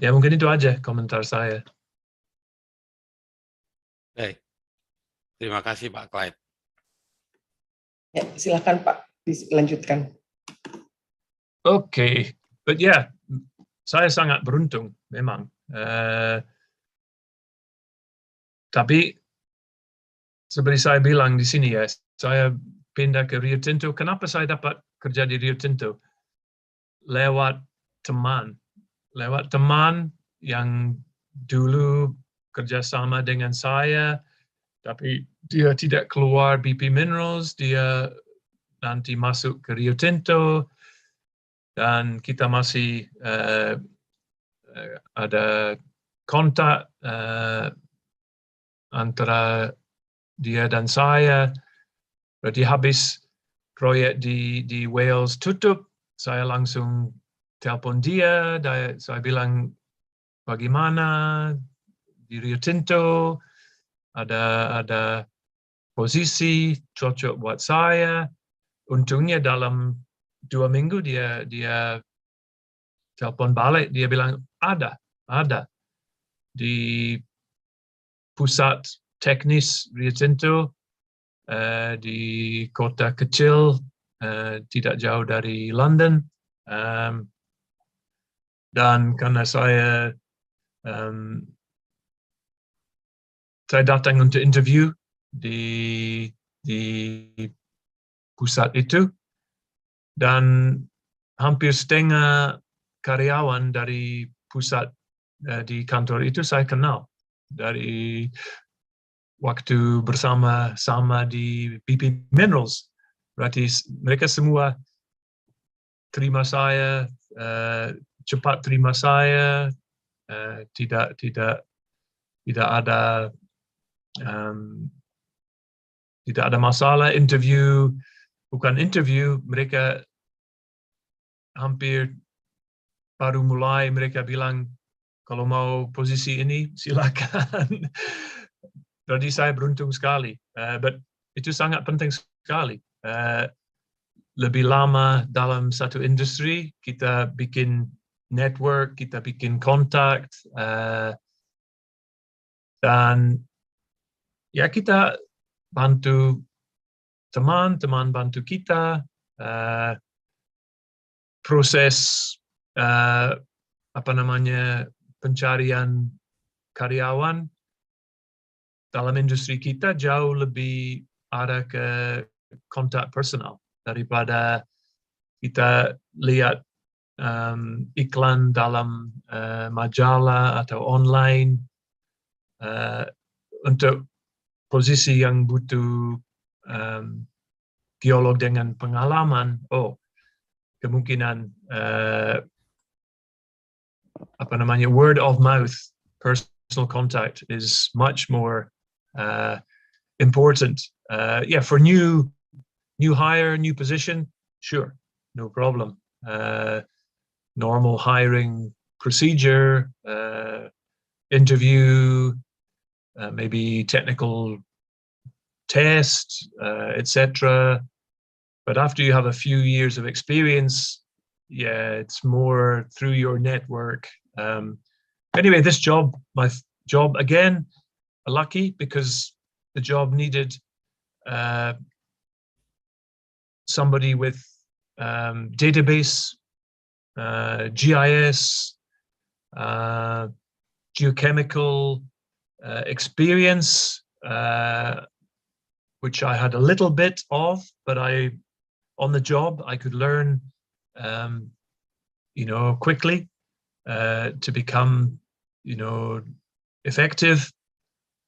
Ya mungkin itu aja komentar saya. Baik, terima kasih Pak Clyde. Ya, silakan Pak, dilanjutkan. Oke, but ya, saya sangat beruntung memang. Tapi seperti saya bilang di sini ya, saya pindah ke Rio Tinto. Kenapa saya dapat kerja di Rio Tinto? Lewat teman yang dulu kerjasama dengan saya, tapi dia tidak keluar BP Minerals, dia nanti masuk ke Rio Tinto, dan kita masih ada kontak antara dia dan saya. Berarti habis proyek di Wales tutup, saya langsung telepon dia, saya bilang bagaimana di Rio Tinto ada posisi cocok buat saya. Untungnya dalam 2 minggu dia telepon balik, dia bilang ada di pusat teknis Rio Tinto di kota kecil tidak jauh dari London, dan karena saya datang untuk interview di pusat itu, dan hampir setengah karyawan dari pusat di kantor itu saya kenal dari waktu bersama-sama di BP Minerals. Berarti mereka semua terima saya, cepat terima saya, tidak ada tidak ada masalah. Bukan interview, mereka hampir baru mulai, mereka bilang kalau mau posisi ini silakan. Jadi saya beruntung sekali, but itu sangat penting sekali. Lebih lama dalam satu industri, kita bikin network, kita bikin kontak, dan ya kita bantu teman bantu kita, proses pencarian karyawan dalam industri kita jauh lebih ada ke kontak personal daripada kita lihat iklan dalam majalah atau online. Untuk posisi yang butuh geolog dengan pengalaman, kemungkinan word of mouth, personal contact is much more important. For new hire, new position, sure, no problem. Normal hiring procedure, interview, maybe technical test, etc. But after you have a few years of experience, it's more through your network. Anyway, this job, my job again, lucky because the job needed somebody with database, GIS, geochemical experience, which I had a little bit of, but on the job I could learn, quickly to become, effective.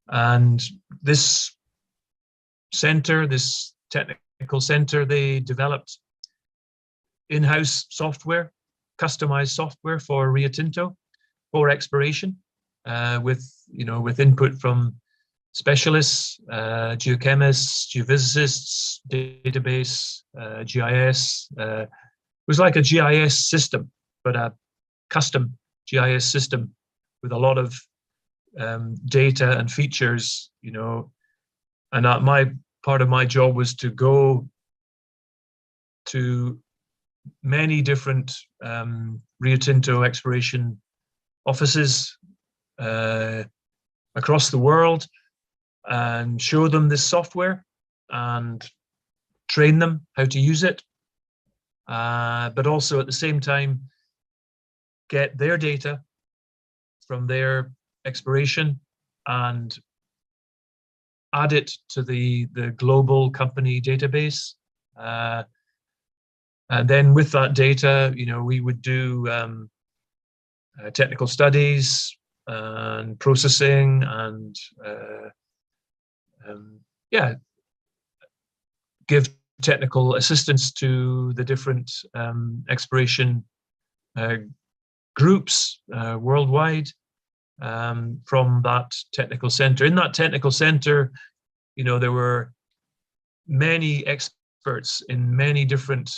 And this technical center, they developed in-house software, customized software for Rio Tinto for exploration, with input from specialists, geochemists, geophysicists, database, GIS. It was like a GIS system, but a custom GIS system with a lot of data and features, and my part of my job was to go to many different Rio Tinto exploration offices across the world and show them this software and train them how to use it, but also at the same time get their data from their exploration and add it to the global company database. And then with that data, we would do technical studies and processing and give technical assistance to the different exploration groups worldwide from that technical center. In that technical center, you know, there were many experts in many different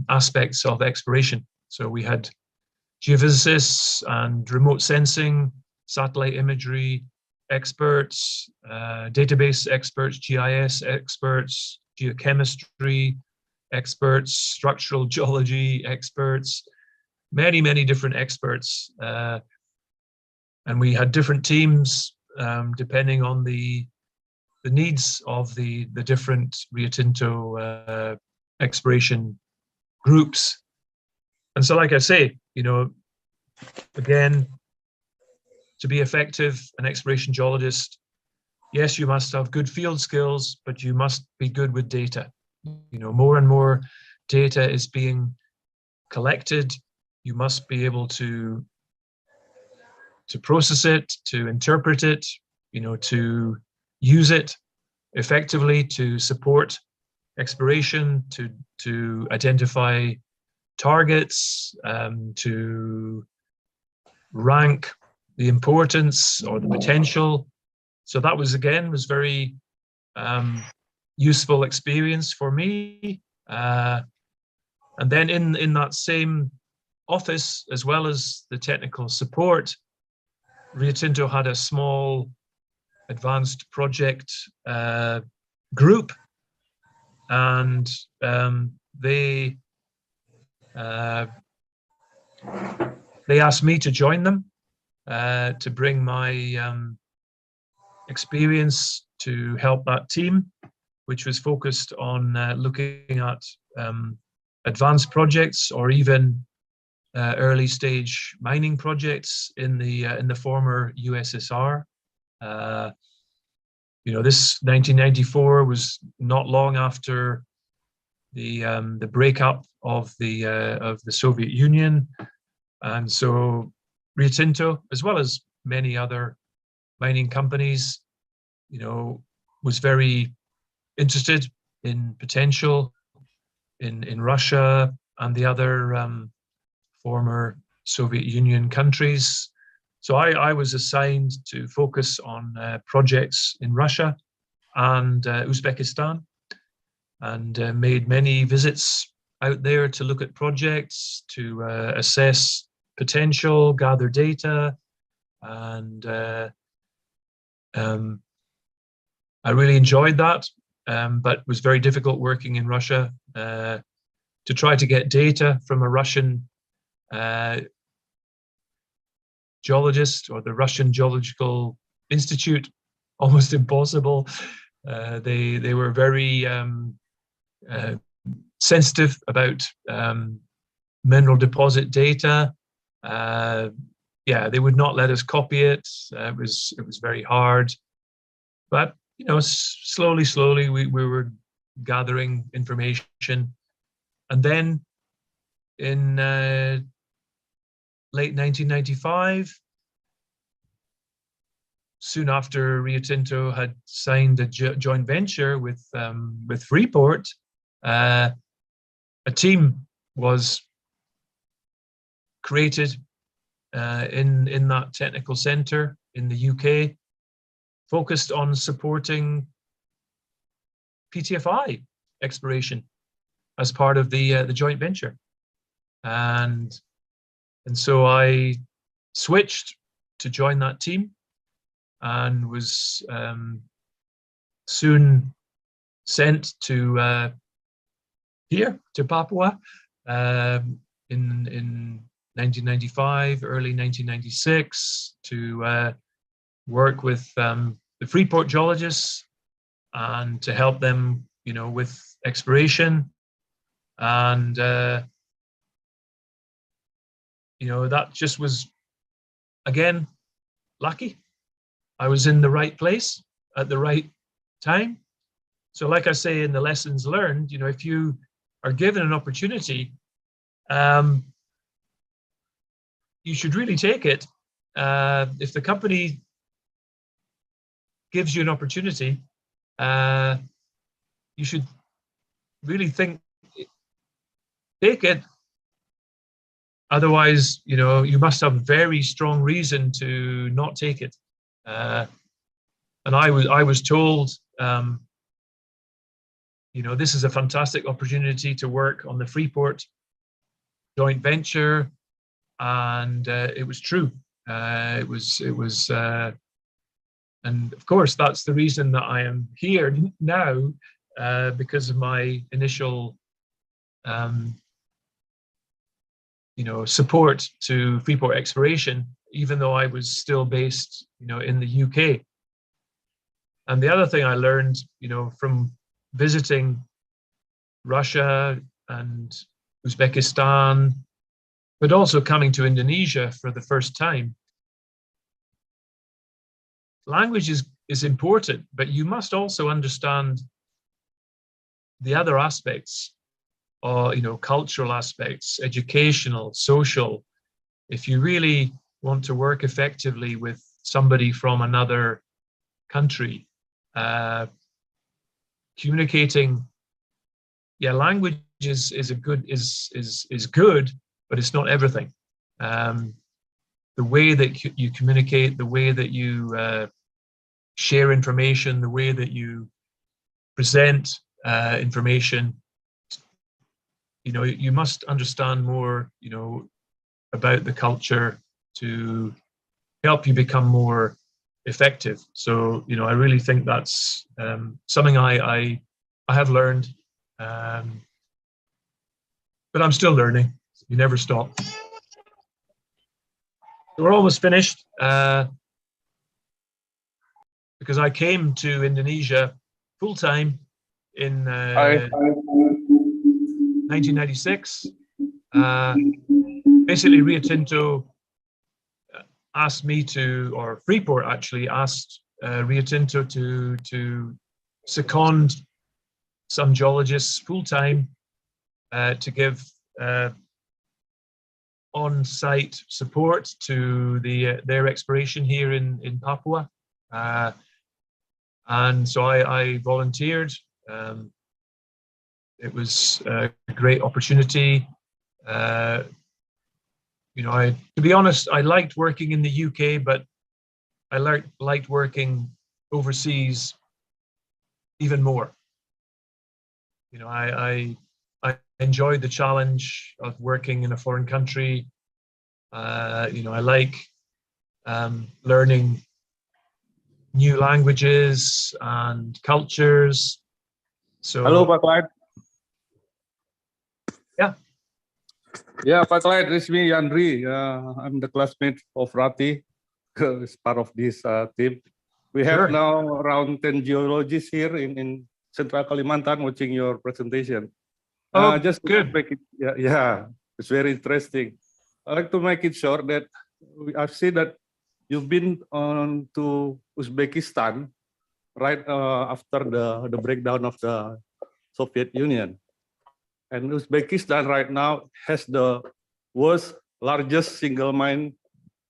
aspects of exploration. So we had geophysicists and remote sensing, satellite imagery experts, database experts, GIS experts, geochemistry experts, structural geology experts, many, many different experts. And we had different teams depending on the needs of the different Rio Tinto exploration groups. And so, like I say, you know, again, to be effective, an exploration geologist, yes, you must have good field skills, but you must be good with data. You know, more and more data is being collected. You must be able to process it, to interpret it, you know, to use it effectively to support exploration, to identify targets, to rank the importance or the potential. So that was, again, was very useful experience for me. And then in that same office, as well as the technical support, Rio Tinto had a small advanced project group, and they asked me to join them, to bring my experience to help that team, which was focused on looking at advanced projects or even early stage mining projects in the former USSR. You know, this 1994 was not long after the breakup of the Soviet Union, and so Rio Tinto, as well as many other mining companies, you know, was very interested in potential in Russia and the other former Soviet Union countries. So I was assigned to focus on projects in Russia and Uzbekistan, and made many visits out there to look at projects, to assess potential, gather data, and I really enjoyed that, but it was very difficult working in Russia to try to get data from a Russian geologist or the Russian Geological Institute. Almost impossible. They were very sensitive about mineral deposit data. Yeah, they would not let us copy it. It was very hard, but you know, slowly we were gathering information, and then in late 1995, soon after Rio Tinto had signed a joint venture with Freeport, a team was created in that technical center in the UK, focused on supporting PTFI exploration as part of the joint venture, and so I switched to join that team, and was soon sent to here to Papua in 1995, early 1996, to work with the Freeport geologists and to help them, you know, with exploration. And you know, that just was, again, lucky. I was in the right place at the right time. So like I say in the lessons learned, you know, if you are given an opportunity, you should really take it. If the company gives you an opportunity, you should really take it. Otherwise, you know, you must have a very strong reason to not take it. And I was told you know, this is a fantastic opportunity to work on the Freeport joint venture, and it was true. It was, and of course, that's the reason that I am here now, because of my initial, you know, support to Freeport exploration, even though I was still based, you know, in the UK. And the other thing I learned, you know, from visiting Russia and Uzbekistan, but also coming to Indonesia for the first time, language is important, but you must also understand the other aspects, or, you know, cultural aspects, educational, social. If you really want to work effectively with somebody from another country, communicating, yeah, language is good, but it's not everything. The way that you communicate, the way that you share information, the way that you present information, you know, you must understand more, you know, about the culture to help you become more effective. So, you know, I really think that's something I have learned, but I'm still learning. You never stop. We're almost finished, because I came to Indonesia full time in 1996. Basically, Rio Tinto asked me to, or Freeport actually asked Rio Tinto to second some geologists full time to give on-site support to their exploration here in Papua, and so I volunteered. It was a great opportunity. You know, to be honest, I liked working in the UK, but I liked working overseas even more. You know, I enjoyed the challenge of working in a foreign country. You know, I like learning new languages and cultures. So, hello, Pak Clyde. Yeah. Yeah, Pak Clyde, it's me, Yandri. I'm the classmate of Rati, as part of this team. We have now around 10 geologists here in Central Kalimantan watching your presentation. Just good. Make it, yeah, it's very interesting. I'd like to make it short that I've seen that you've been on to Uzbekistan right after the breakdown of the Soviet Union. And Uzbekistan right now has the world's largest single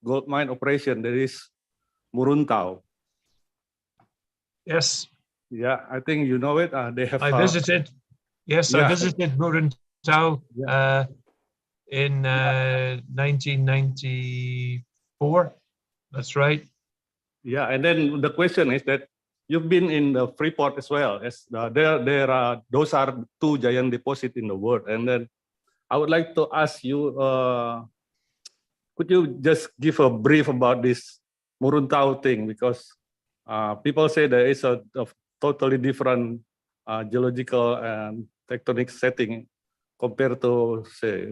gold mine operation, that is Muruntau. Yes. Yeah, I think you know it. They have. I visited. Yes, yeah. I visited Muruntau in 1994. That's right. Yeah, and then the question is that you've been in the Freeport as well. As those are two giant deposits in the world. And then I would like to ask you, could you just give a brief about this Muruntau thing? Because people say there is a totally different geological and tectonic setting compared to, say,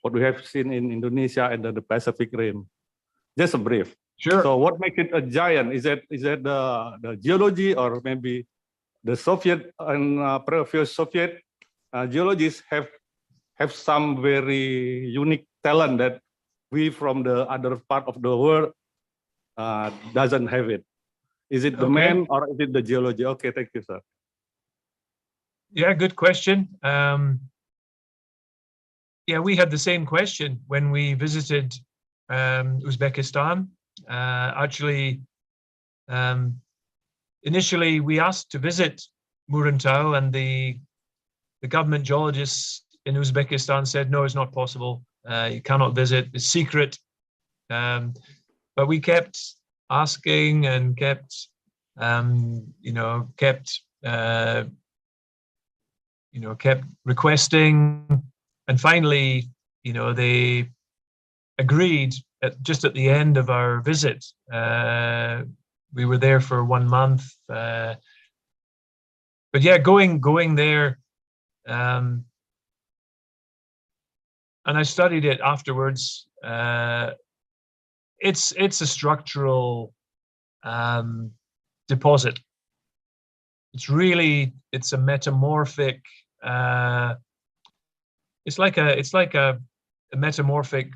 what we have seen in Indonesia and the Pacific Rim. Just a brief. Sure. So what makes it a giant? Is that the geology, or maybe the Soviet and previous Soviet geologists have some very unique talent that we from the other part of the world doesn't have it? Is it the man or is it the geology? Okay, thank you, sir. Yeah, good question. Yeah, we had the same question when we visited Uzbekistan. Actually, initially we asked to visit Muruntau, and the government geologists in Uzbekistan said, no, it's not possible. You cannot visit, it's secret. But we kept asking and kept kept kept requesting, and finally, they agreed just at the end of our visit. We were there for 1 month, but yeah, going there, and I studied it afterwards. It's a structural deposit. It's a metamorphic. It's like a metamorphic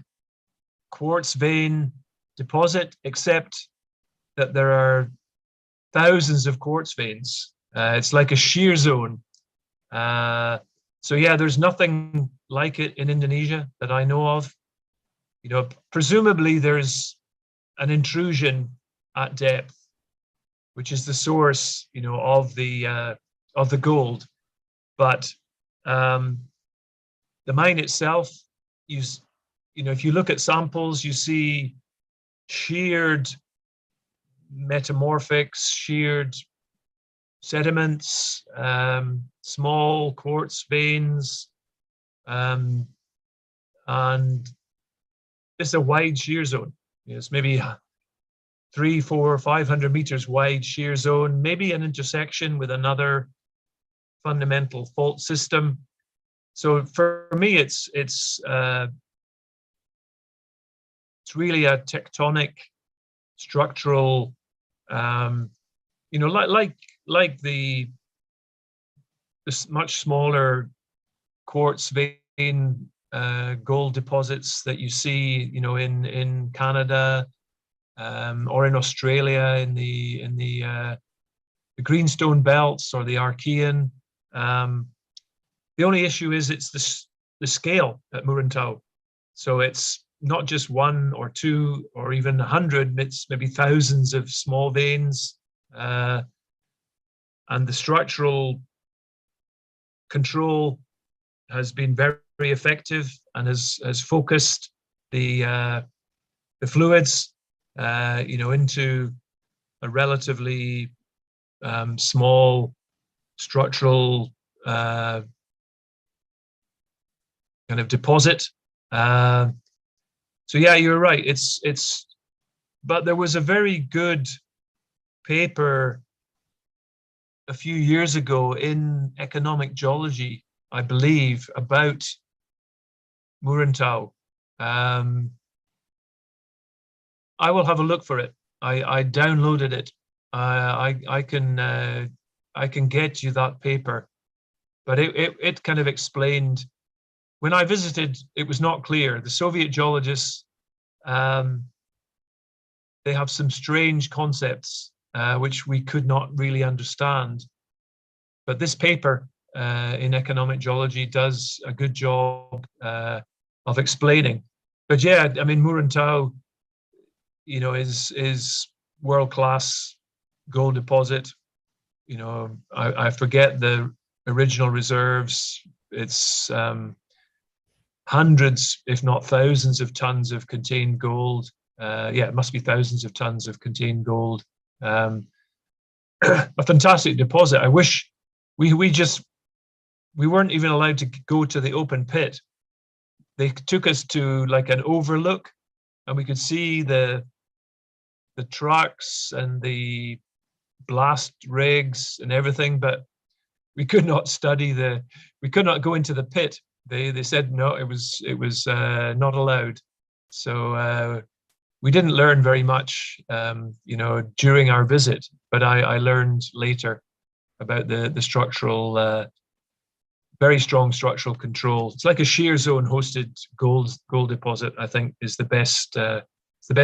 quartz vein deposit, except that there are thousands of quartz veins. It's like a shear zone. So yeah, there's nothing like it in Indonesia that I know of. Presumably there's an intrusion at depth, which is the source, of the gold. But the mine itself, if you look at samples, you see sheared metamorphics, sheared sediments, small quartz veins, and it's a wide shear zone. It's maybe 300, 400, 500 meters wide shear zone, maybe an intersection with another fundamental fault system. So for me, it's really a tectonic structural, like the much smaller quartz vein gold deposits that you see, in Canada, or in Australia, in the greenstone belts or the Archean. The only issue is it's the scale at Murantau. So it's not just 1 or 2 or even 100, it's maybe thousands of small veins. And the structural control has been very, very effective and has focused the fluids, into a relatively small structural kind of deposit. So yeah, you're right. But there was a very good paper a few years ago in Economic Geology, I believe, about Murantau. I will have a look for it. I downloaded it. I can get you that paper, but it kind of explained. When I visited, it was not clear. The Soviet geologists, they have some strange concepts which we could not really understand. But this paper in Economic Geology does a good job of explaining. But yeah, I mean, Murantau, is world-class gold deposit. I forget the original reserves. It's hundreds, if not thousands, of tons of contained gold. Yeah, it must be thousands of tons of contained gold. A fantastic deposit. I wish we weren't even allowed to go to the open pit. They took us to like an overlook, and we could see the trucks and the blast rigs and everything, but we could not we could not go into the pit. They said no, it was not allowed. So we didn't learn very much, during our visit, but I learned later about the structural, very strong structural control. It's like a shear zone hosted gold deposit, I think, is the best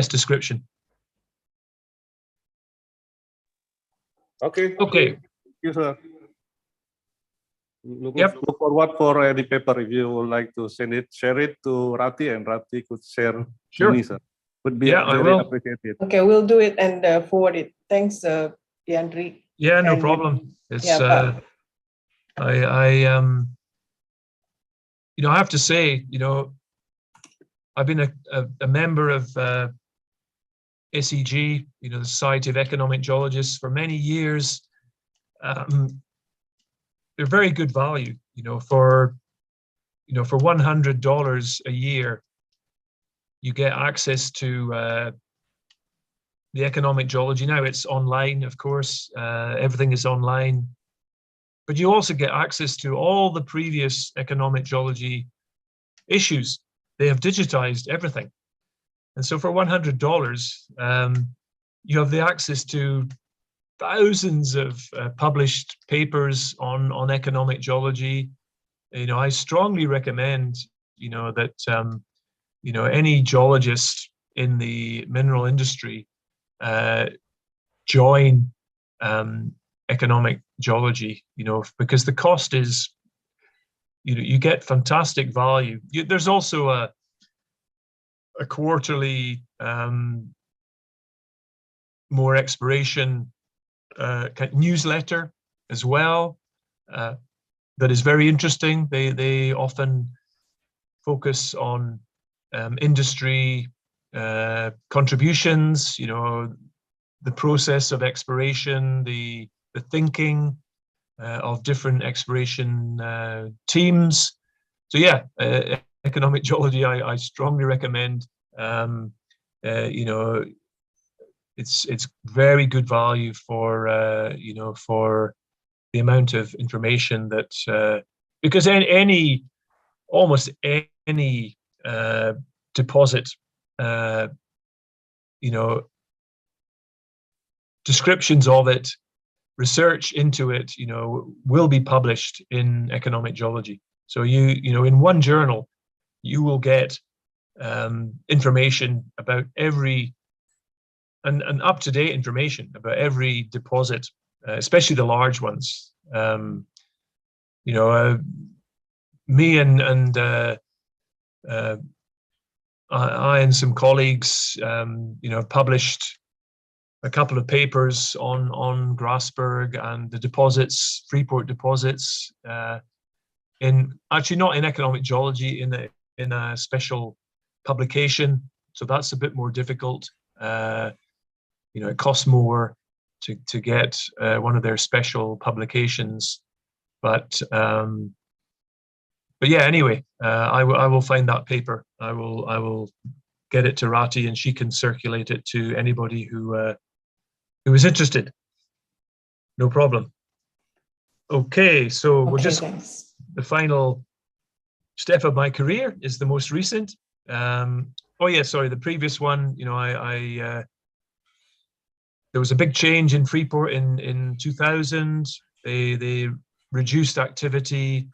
description. Okay. Okay. Thank you, sir. Look Yep. forward for any paper if you would like to share it to Rati, and Rati could share Sure. to me, sir. Would be Yeah, I very will. appreciated. Okay, we'll do it and forward it. Thanks, Yandri. Yeah, no And problem. It's yeah, I have to say, I've been a member of SEG, you know, the Society of Economic Geologists, for many years. They're very good value, you know, for $100 a year, you get access to the economic geology. Now it's online, of course, everything is online, but you also get access to all the previous economic geology issues. They have digitized everything. And so for $100, you have the access to thousands of published papers on economic geology. You know, I strongly recommend, you know, that, you know, any geologist in the mineral industry join economic geology, you know, because the cost is, you know, you get fantastic value. There's also a quarterly more exploration newsletter as well that is very interesting. They often focus on industry contributions, you know, the process of exploration, the thinking of different exploration teams. So yeah, economic geology, I strongly recommend. You know, it's very good value for you know, for the amount of information that because almost any deposit, you know, descriptions of it, research into it, you know, will be published in economic geology. So you know, in one journal, you will get information about every and up-to-date information about every deposit, especially the large ones. You know, me and I and some colleagues, you know, published a couple of papers on Grasberg and the deposits, Freeport deposits, in actually not in economic geology, in a special publication. So that's a bit more difficult. You know, it costs more to get one of their special publications, but yeah. Anyway, I will find that paper. I will get it to Rati, and she can circulate it to anybody who is interested. No problem. Okay, so we'll just Thanks. the final step of my career is the most recent. Oh yeah, sorry, the previous one. You know, there was a big change in Freeport in 2000. They reduced activity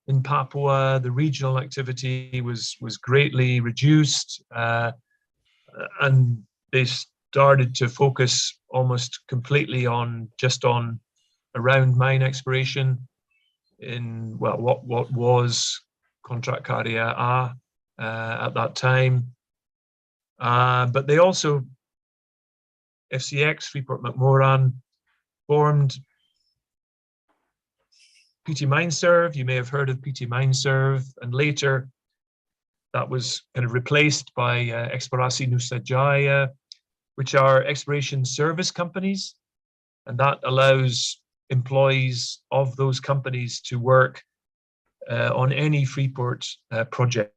in Papua. The regional activity was greatly reduced, and they started to focus almost completely on around mine exploration in what was Contract Karya A at that time. But they also, FCX, Freeport McMoran, formed PT MineServe. You may have heard of PT MineServe, and later that was kind of replaced by Eksplorasi Nusa Jaya, which are exploration service companies, and that allows employees of those companies to work on any Freeport project,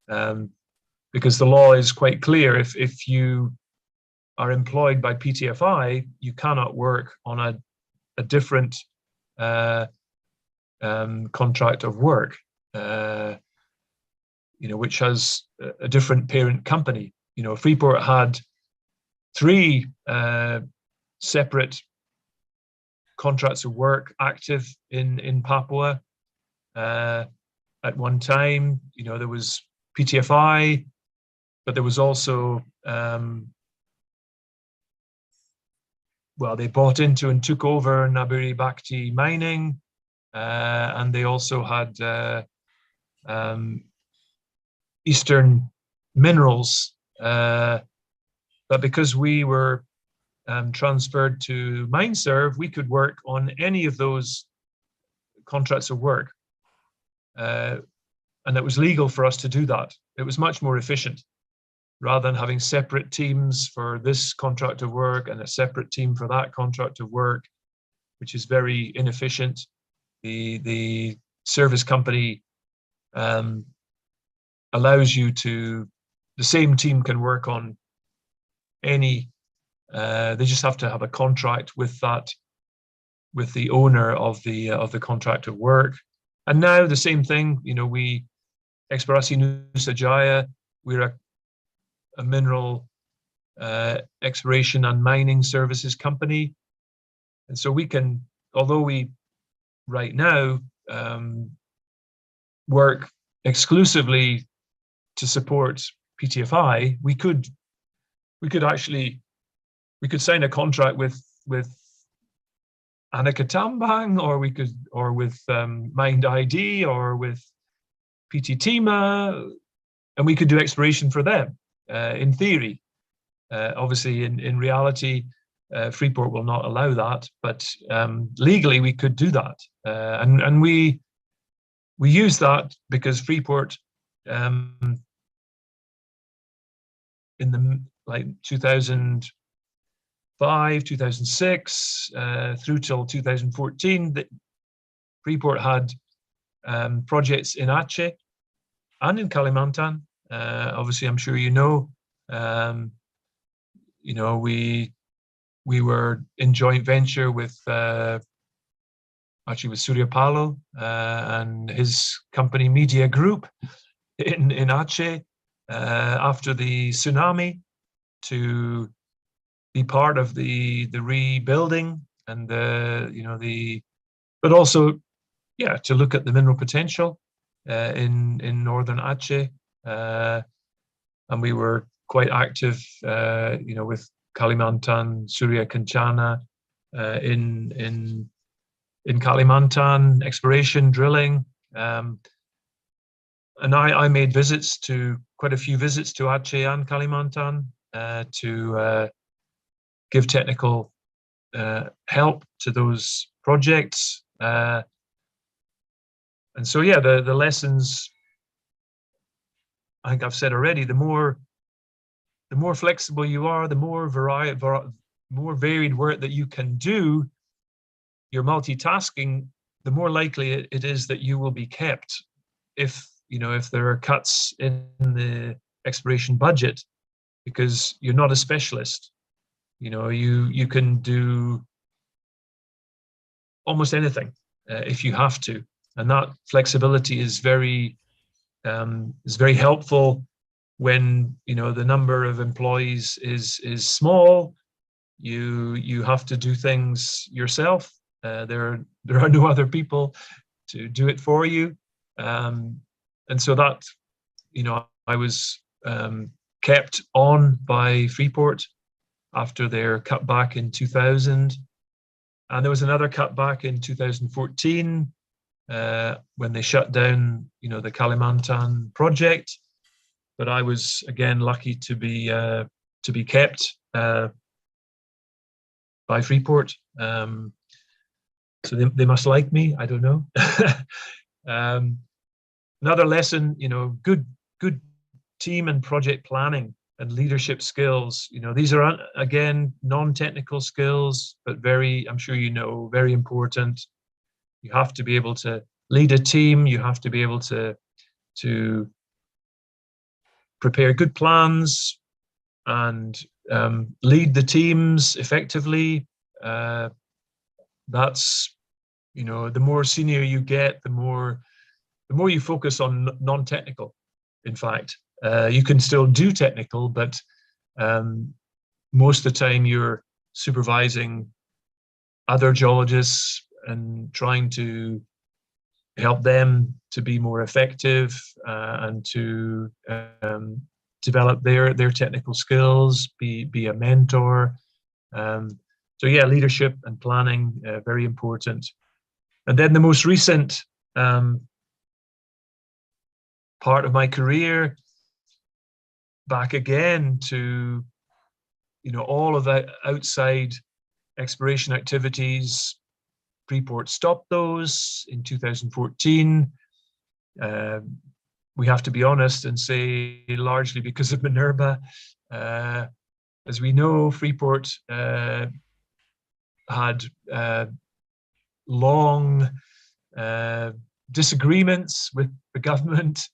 because the law is quite clear. If you are employed by PTFI, you cannot work on a different contract of work, you know, which has a different parent company. You know, Freeport had 3 separate contracts of work active in Papua at one time. You know, there was PTFI, but there was also well, they bought into and took over Naburi Bhakti Mining, and they also had Eastern Minerals, but because we were transferred to MineServe, we could work on any of those contracts of work, and it was legal for us to do that. It was much more efficient rather than having separate teams for this contract of work and a separate team for that contract of work, which is very inefficient. The service company allows you to, the same team can work on any, they just have to have a contract with that, with the owner of the contract of work. And now the same thing, you know, we, Eksplorasi Nusa Jaya, we're a mineral exploration and mining services company. And so we can, although we right now work exclusively to support PTFI, we could sign a contract with Anakatambang, or with Mind ID, or with PT Tima, and we could do exploration for them in theory. Obviously, in reality, Freeport will not allow that, but legally we could do that, and we use that because Freeport, in the 2005, 2006 through till 2014, that Freeport had projects in Aceh and in Kalimantan. Obviously, I'm sure you know, we were in joint venture with actually with Surya Paloh and his company Media Group in Aceh after the tsunami, to be part of the rebuilding and but also, yeah, to look at the mineral potential in northern Aceh, and we were quite active, with Kalimantan, Surya Kencana, in Kalimantan, exploration, drilling, and I made quite a few visits to Aceh and Kalimantan to give technical help to those projects. And so, yeah, the lessons, I think I've said already, the more flexible you are, the more varied work that you can do, you're multitasking, the more likely it is that you will be kept if there are cuts in the exploration budget, because you're not a specialist. You can do almost anything if you have to, and that flexibility is very helpful when the number of employees is small. You have to do things yourself. There are no other people to do it for you, and so that I was kept on by Freeport after their cutback in 2000, and there was another cutback in 2014 when they shut down the Kalimantan project. But I was again lucky to be kept by Freeport. So they must like me. I don't know. Another lesson, good team and project planning and leadership skills. These are again non-technical skills, but I'm sure very important. You have to be able to lead a team. You have to be able to prepare good plans and lead the teams effectively. That's the more senior you get, the more you focus on non-technical. In fact, you can still do technical, but most of the time you're supervising other geologists and trying to help them to be more effective and to develop their technical skills, be a mentor. So yeah, leadership and planning, very important. And then the most recent part of my career, back again to all of the outside exploration activities. Freeport stopped those in 2014. we have to be honest and say largely because of Minerva. As we know, Freeport had long disagreements with the government,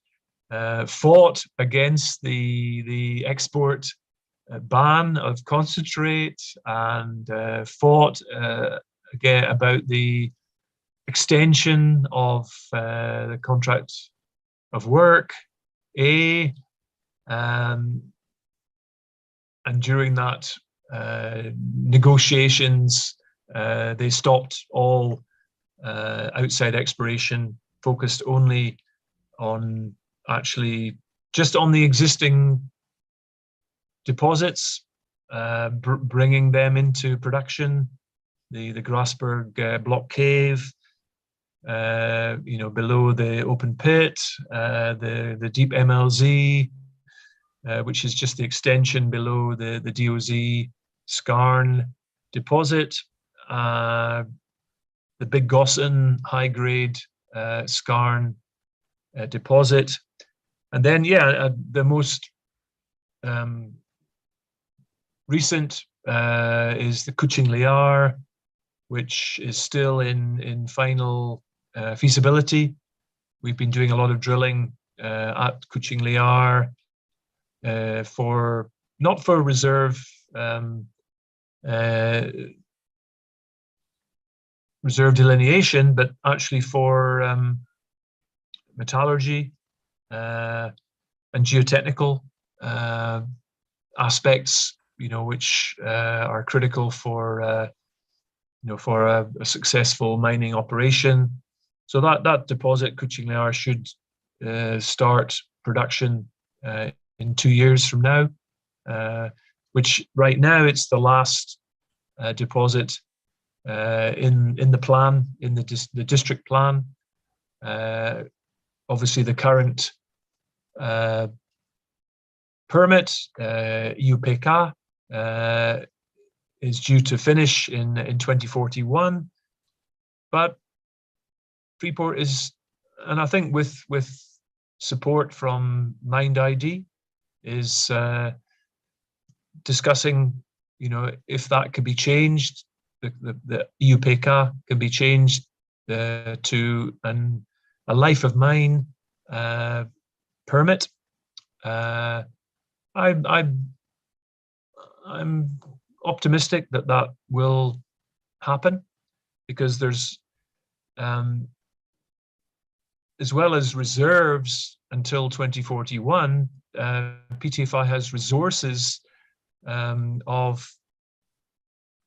fought against the export ban of concentrate, and fought again about the extension of the contract of work, and during that negotiations, they stopped all outside exploration, focused only on actually just on the existing deposits, bringing them into production. The Grasberg block cave, below the open pit, the deep MLZ, which is just the extension below the DOZ skarn deposit, the Big Gossan high-grade skarn deposit, and then the most recent is the Kuching Liar, which is still in final feasibility. We've been doing a lot of drilling at Kuching Liar not for reserve delineation, but actually for metallurgy and geotechnical aspects, which are critical for a successful mining operation. So that deposit, Kuching Liar, should start production in 2 years from now, which right now it's the last deposit in the plan, in the district plan. Obviously, the current permit, EUPK, is due to finish in 2041, but Freeport is, and I think with support from Mind ID, is discussing, if that could be changed, the EUPK can be changed to a life of mine permit. I'm optimistic that will happen, because there's as well as reserves until 2041, PTFI has resources of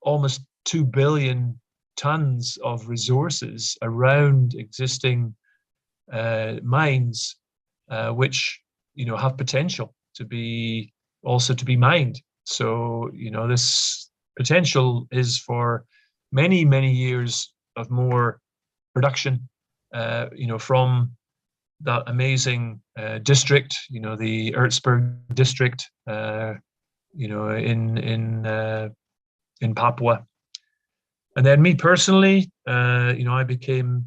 almost 2 billion tons of resources around existing mines, which have potential to be mined. So this potential is for many years of more production, from that amazing district, the Erzberg district, in Papua. And then me personally, I became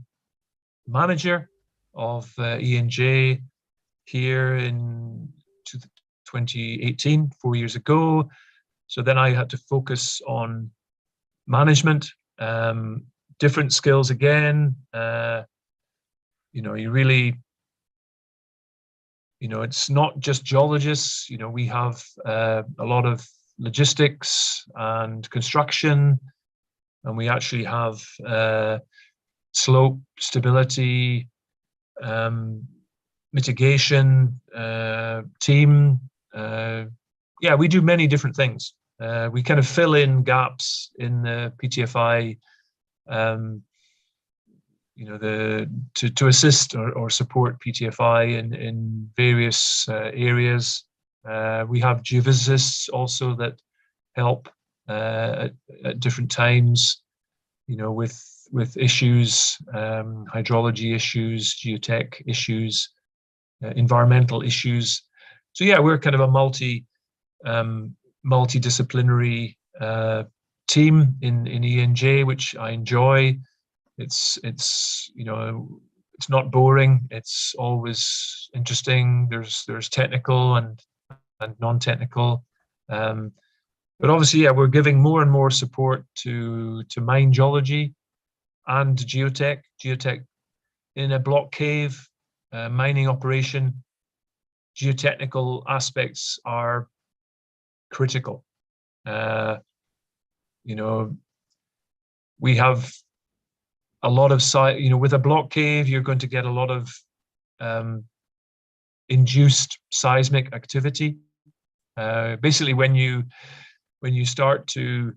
manager of ENJ here in 2018, 4 years ago. So then I had to focus on management, different skills again. You really, it's not just geologists. We have a lot of logistics and construction, and we actually have slope stability, mitigation team. We do many different things. We kind of fill in gaps in the PTFI, to assist or support PTFI in various areas. We have geophysicists also that help at different times, with issues, hydrology issues, geotech issues, environmental issues. So we're kind of a multidisciplinary team in ENJ, which I enjoy. It's it's not boring. It's always interesting. There's technical and non-technical. But obviously, yeah, we're giving more and more support to mine geology and geotech. Geotech in a block cave mining operation, geotechnical aspects are critical. You know, we have a lot of with a block cave, you're going to get a lot of induced seismic activity. Basically, when you start to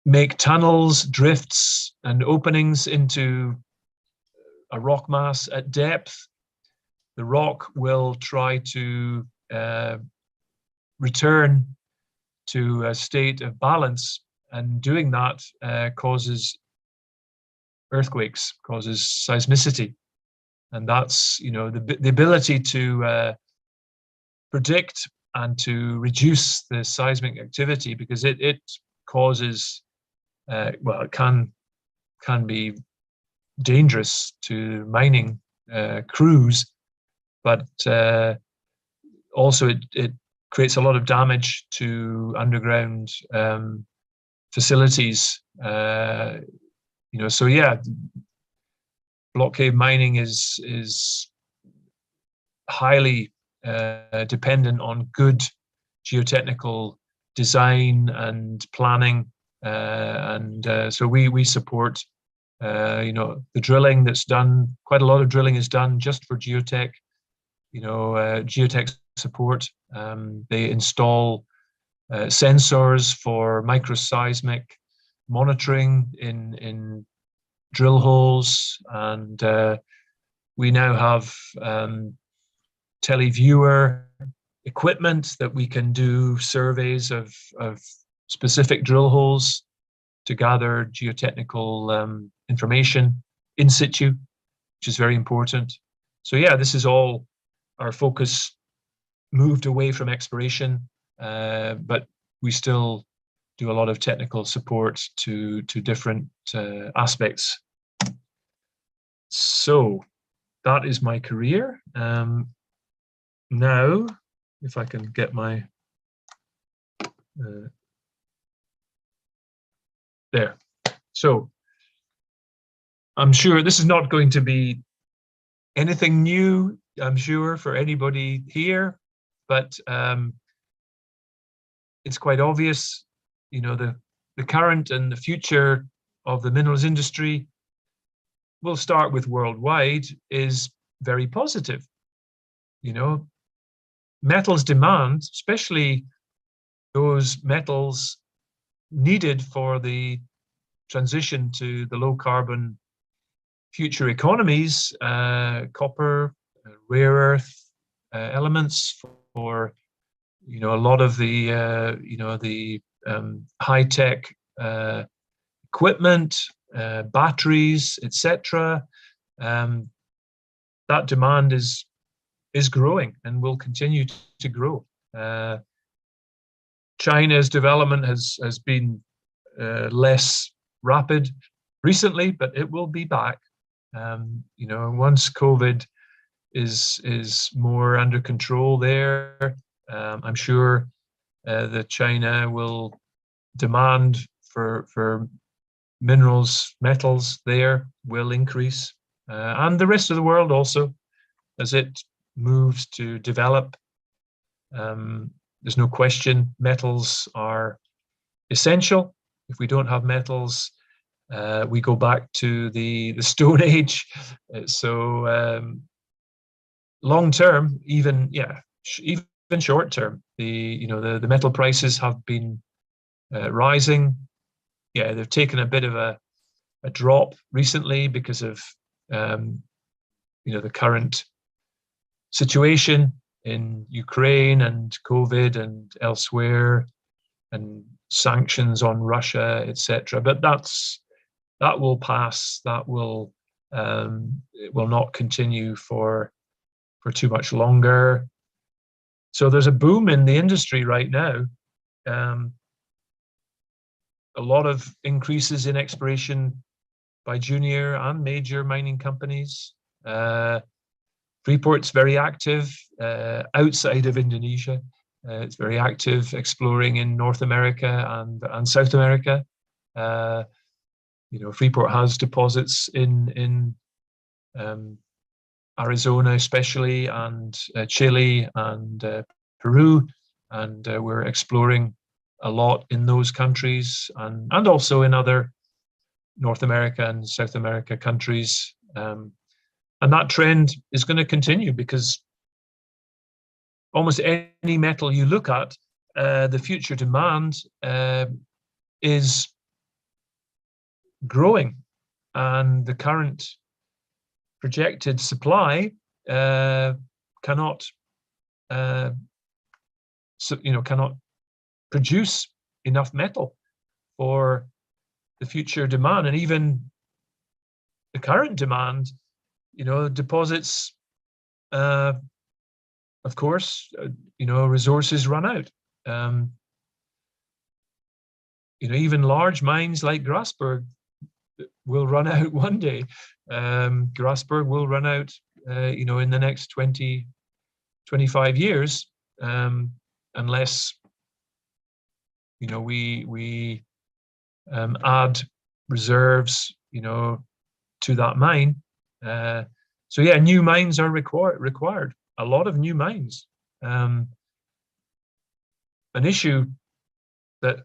make tunnels, drifts, and openings into a rock mass at depth, the rock will try to return to a state of balance, and doing that causes earthquakes, causes seismicity. And that's, the ability to predict and to reduce the seismic activity, because it causes, well, it can be dangerous to mining crews, but also it creates a lot of damage to underground facilities. So yeah, block cave mining is highly dependent on good geotechnical design and planning, and so we support the drilling that's done. Quite a lot of drilling is done just for geotech. Geotech support. They install sensors for microseismic monitoring in drill holes, and we now have televiewer equipment that we can do surveys of specific drill holes to gather geotechnical information in situ, which is very important. So yeah, this is all our focus moved away from exploration, but we still do a lot of technical support to different aspects. So that is my career. Now, if I can get my there. So I'm sure this is not going to be anything new, I'm sure, for anybody here, but it's quite obvious, the current and the future of the minerals industry, we'll start with worldwide, is very positive. Metals demand, especially those metals needed for the transition to the low carbon future economies, copper, rare earth elements for a lot of the high tech equipment, batteries, etc. That demand is growing and will continue to grow. China's development has been less rapid recently, but it will be back. Once COVID is more under control there, I'm sure that China will demand for minerals, metals there will increase, and the rest of the world also, as it moves to develop. There's no question metals are essential. If we don't have metals, we go back to the Stone Age. So long term, even short term, the metal prices have been rising. Yeah, they've taken a bit of a drop recently because of the current situation in Ukraine and COVID and elsewhere, and sanctions on Russia, etc. But that will pass. That will it will not continue for too much longer. So there's a boom in the industry right now. A lot of increases in exploration by junior and major mining companies. Freeport's very active outside of Indonesia. It's very active exploring in North America and South America. Freeport has deposits in Arizona especially, and Chile and Peru, and we're exploring a lot in those countries and also in other North America and South America countries. And that trend is going to continue because almost any metal you look at, the future demand is growing, and the current projected supply cannot produce enough metal for the future demand. And even the current demand, deposits, of course, resources run out. Even large mines like Grasberg will run out one day. Grasberg will run out, in the next 20, 25 years, unless, we add reserves, to that mine. So yeah, new mines are required. A lot of new mines. An issue that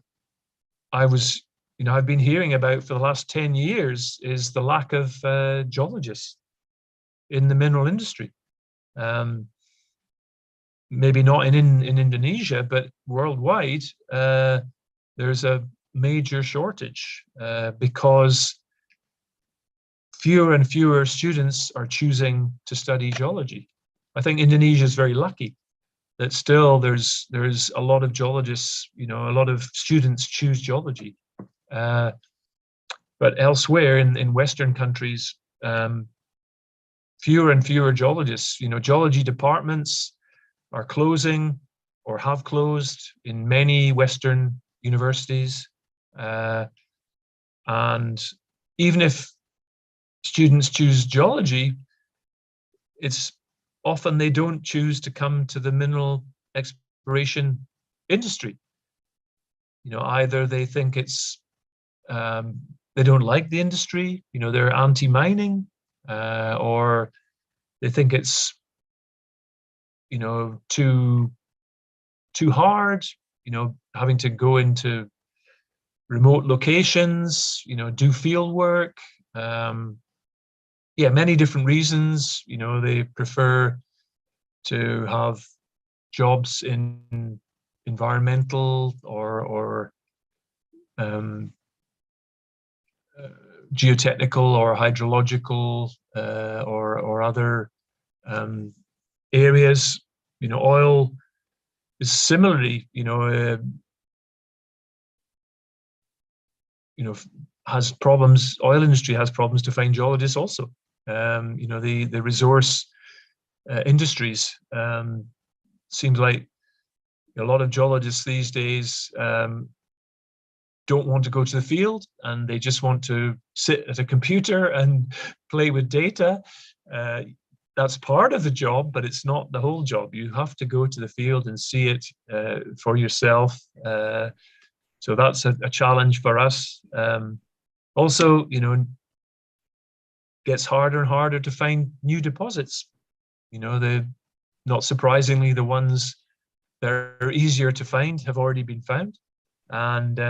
I've been hearing about for the last 10 years is the lack of geologists in the mineral industry. Maybe not in Indonesia, but worldwide, there's a major shortage because fewer and fewer students are choosing to study geology. I think Indonesia is very lucky that still there's a lot of geologists, a lot of students choose geology. But elsewhere in Western countries, fewer and fewer geologists. Geology departments are closing or have closed in many Western universities. And even if students choose geology, it's often they don't choose to come to the mineral exploration industry. Either they think it's they don't like the industry, they're anti-mining, or they think it's too hard, having to go into remote locations, do field work. Many different reasons. They prefer to have jobs in environmental or geotechnical or hydrological or other areas. Oil is similarly, has problems. Oil industry has problems to find geologists also. The resource industries, seems like a lot of geologists these days don't want to go to the field, and they just want to sit at a computer and play with data. That's part of the job, but it's not the whole job. You have to go to the field and see it for yourself. So that's a challenge for us. Also, gets harder and harder to find new deposits. Not surprisingly, the ones that are easier to find have already been found. And,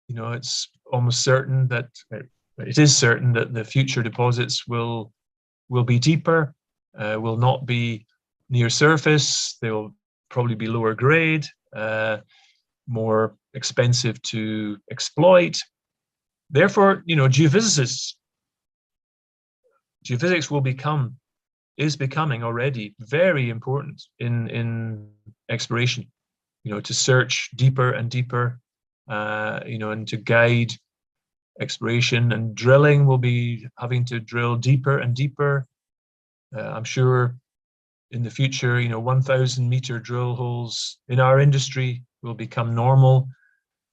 it's almost certain that, it is certain that the future deposits will be deeper, will not be near surface. They will probably be lower grade, more expensive to exploit. Therefore, geophysics is becoming already very important in exploration, to search deeper and deeper, and to guide exploration. And drilling will be having to drill deeper and deeper. I'm sure in the future, 1,000-meter drill holes in our industry will become normal.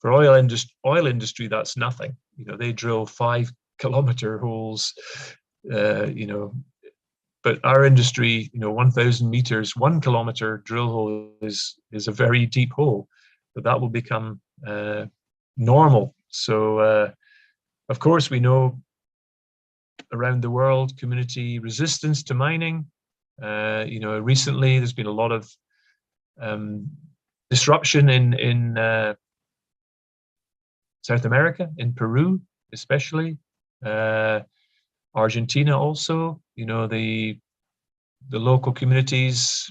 For oil industry, that's nothing. they drill 5-kilometer holes, but our industry, 1,000 meters, 1 kilometer drill hole is a very deep hole, but that will become normal. So, of course, we know around the world community resistance to mining. Recently there's been a lot of disruption in South America, in Peru especially, Argentina also. The local communities,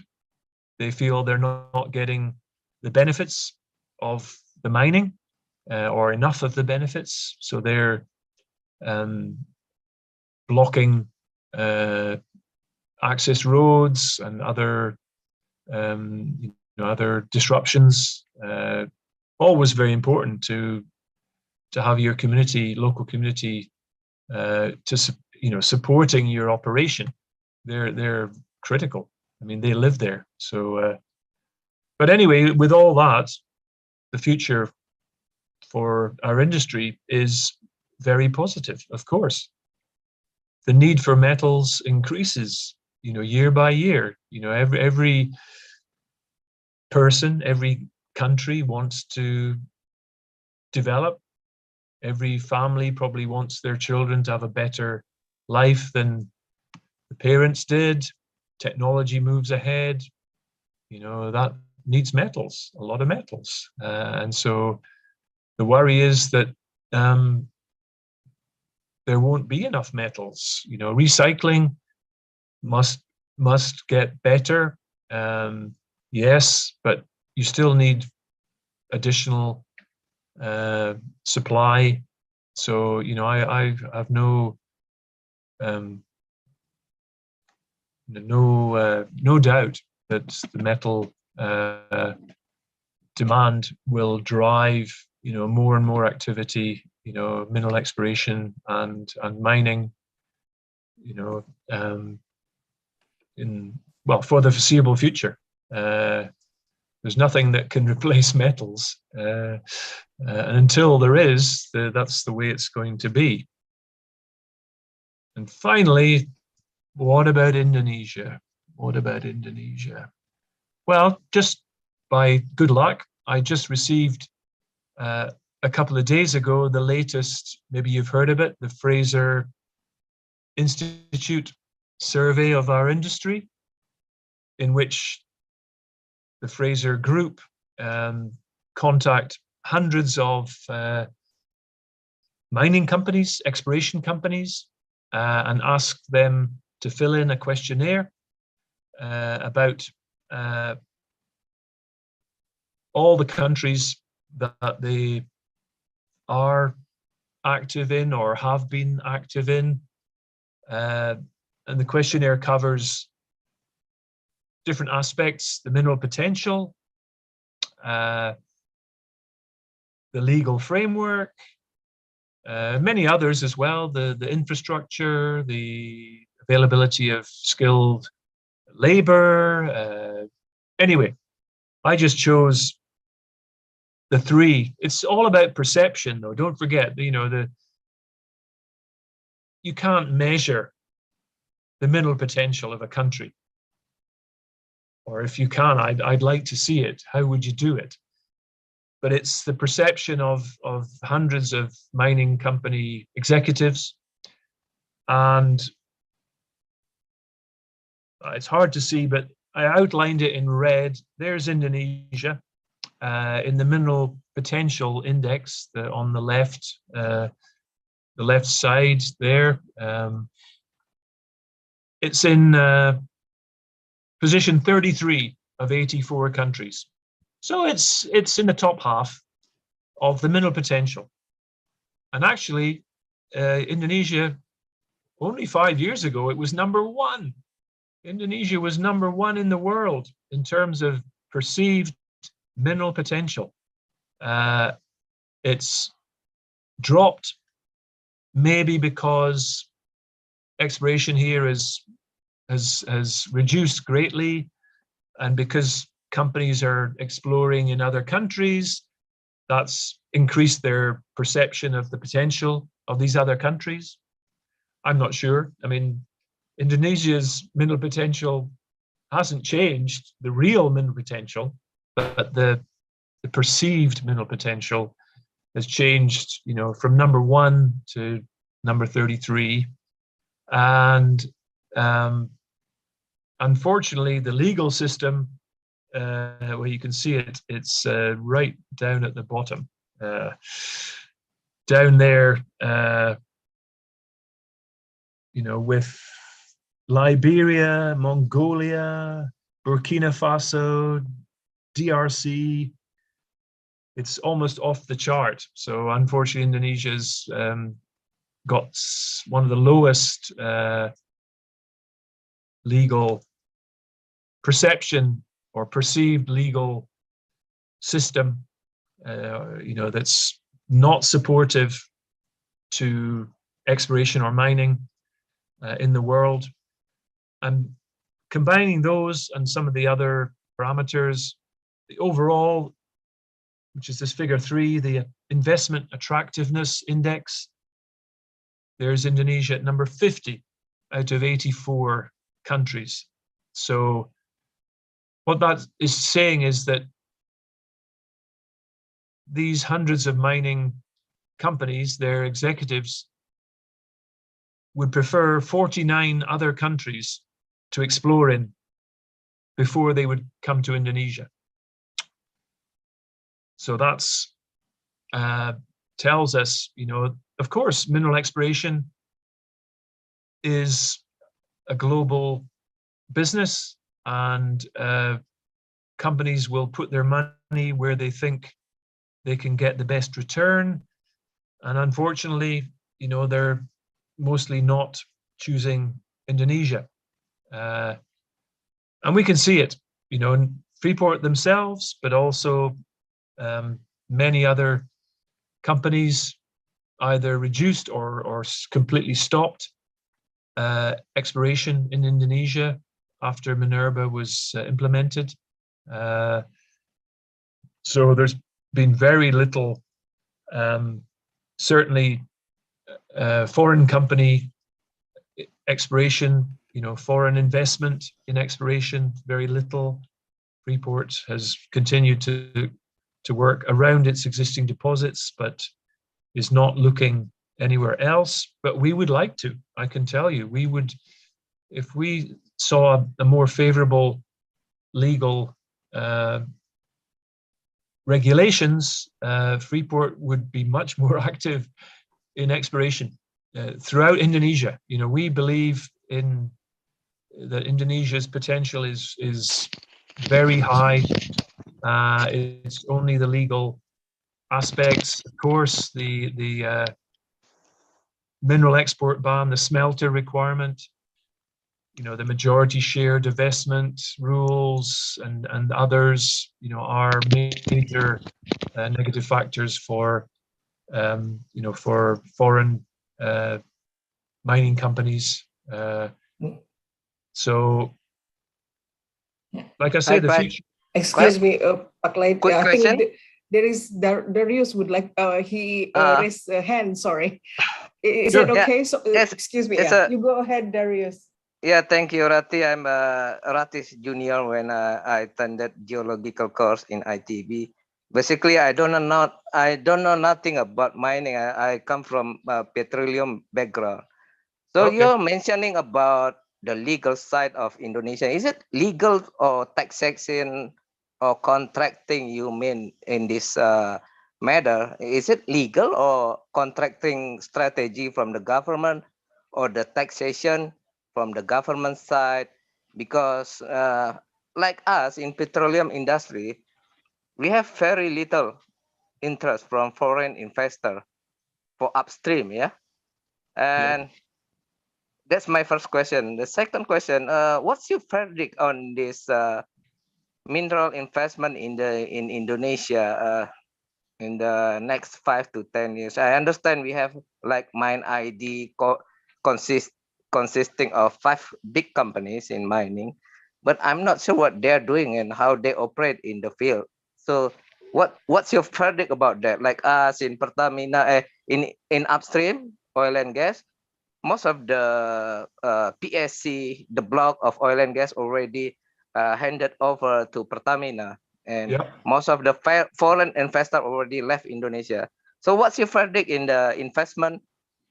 they feel they're not getting the benefits of the mining, or enough of the benefits, so they're blocking access roads and other other disruptions. Always very important to have your community, local community, supporting your operation. They're critical. I mean, they live there. So, but anyway, with all that, the future for our industry is very positive, of course. The need for metals increases, year by year. Every person, every country wants to develop. Every family probably wants their children to have a better life than the parents did. Technology moves ahead. That needs metals, a lot of metals. And so the worry is that there won't be enough metals. Recycling must get better. Yes, but you still need additional supply. So I have no doubt that the metal demand will drive more and more activity, mineral exploration and mining, for the foreseeable future. There's nothing that can replace metals, and until there is, that's the way it's going to be. And finally, what about Indonesia? What about Indonesia? Well, just by good luck, I just received a couple of days ago the latest, maybe you've heard of it, the Fraser Institute survey of our industry, in which the Fraser Group contact hundreds of mining companies, exploration companies, and ask them to fill in a questionnaire about all the countries that they are active in or have been active in. And the questionnaire covers different aspects: the mineral potential, the legal framework, many others as well, the infrastructure, the availability of skilled labor. Anyway, I just chose the three. It's all about perception, though. Don't forget, you can't measure the mineral potential of a country. Or if you can, I'd like to see it. How would you do it? But it's the perception of hundreds of mining company executives. And it's hard to see, but I outlined it in red. There's Indonesia in the mineral potential index on the left side there. It's in position 33 of 84 countries. So it's in the top half of the mineral potential. And actually, Indonesia, only 5 years ago, it was number one. Indonesia was number one in the world in terms of perceived mineral potential. It's dropped maybe because exploration here has reduced greatly, and because companies are exploring in other countries, that's increase their perception of the potential of these other countries? I'm not sure. I mean, Indonesia's mineral potential hasn't changed, the real mineral potential, but the perceived mineral potential has changed, you know, from number 1 to number 33. And unfortunately, the legal system, where you can see it, it's right down at the bottom. Down there, you know, with Liberia, Mongolia, Burkina Faso, DRC, it's almost off the chart. So unfortunately, Indonesia's got one of the lowest legal perception or perceived legal system, you know, that's not supportive to exploration or mining in the world. And combining those and some of the other parameters, the overall, which is this figure 3, the investment attractiveness index, there's Indonesia at number 50 out of 84 countries. So what that is saying is that these hundreds of mining companies, their executives, would prefer 49 other countries to explore in before they would come to Indonesia. So that's tells us, you know, of course, mineral exploration is a global business, and companies will put their money where they think they can get the best return. And unfortunately, you know, they're mostly not choosing Indonesia. And we can see it, you know, in Freeport themselves, but also many other companies either reduced or completely stopped exploration in Indonesia after Minerva was implemented. So there's been very little, certainly foreign company exploration, you know, foreign investment in exploration, very little. Freeport has continued to work around its existing deposits, but is not looking anywhere else. But we would like to, I can tell you, we would, if we saw a more favorable legal regulations, Freeport would be much more active in exploration throughout Indonesia. You know, we believe in that Indonesia's potential is very high. It's only the legal aspects, of course, the mineral export ban, the smelter requirement, you know, the majority share divestment rules and others, you know, are major negative factors for, you know, for foreign mining companies. So, like I say, the future. Excuse me, Pak Laid. Quick I question. think there is Darius would like he raised a hand. Sorry, is Sure. that okay? Yeah. So Yes, excuse me. it's Yeah, you go ahead, Darius. Yeah, thank you, Rati. I'm Rati's junior when I attended geological course in ITB. Basically, I don't know nothing about mining. I come from petroleum background. So Okay. you're mentioning about the legal side of Indonesia. Is it legal or taxation or contracting you mean in this matter? Is it legal or contracting strategy from the government or the taxation from the government side? Because like us in petroleum industry, we have very little interest from foreign investor for upstream, yeah? And that's my first question. The second question, what's your verdict on this mineral investment in Indonesia in the next 5 to 10 years? I understand we have like Mine ID consisting of 5 big companies in mining, but I'm not sure what they're doing and how they operate in the field. So What's your verdict about that? Like us in Pertamina, in upstream oil and gas, most of the PSC, the block of oil and gas already handed over to Pertamina, and Yeah. most of the foreign investor already left Indonesia. So what's your verdict in the investment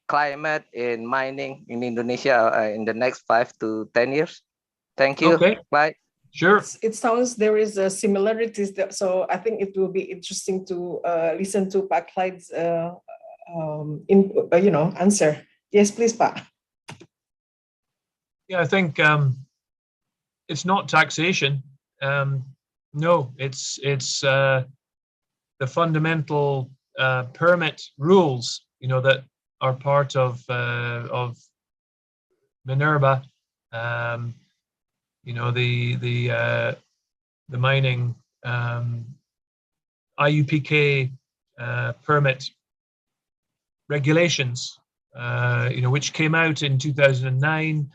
climate in mining in Indonesia in the next 5 to 10 years? Thank you. Okay. Bye. Sure. It sounds there is a similarities there, so I think it will be interesting to listen to Pak Clyde's answer. Yes, please, Pak. Yeah, I think it's not taxation. No, it's the fundamental permit rules, that are part of Minerva. The mining IUPK permit regulations, which came out in 2009,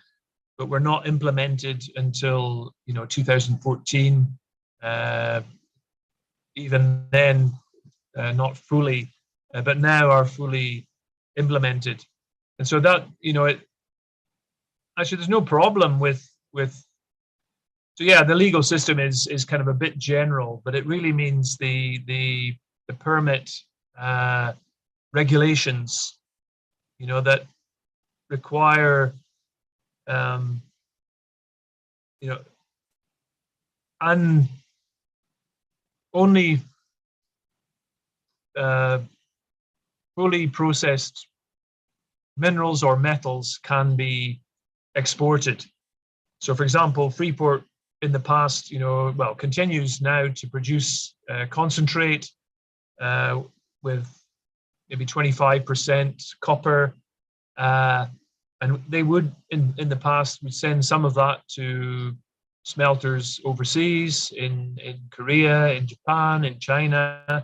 but were not implemented until 2014. Even then, not fully, but now are fully implemented. And so that actually there's no problem with. So yeah, the legal system is kind of a bit general, but it really means the permit regulations, that require only fully processed minerals or metals can be exported. So, for example, Freeport in the past, continues now to produce concentrate with maybe 25% copper, and they would in the past would send some of that to smelters overseas in Korea, in Japan, in China,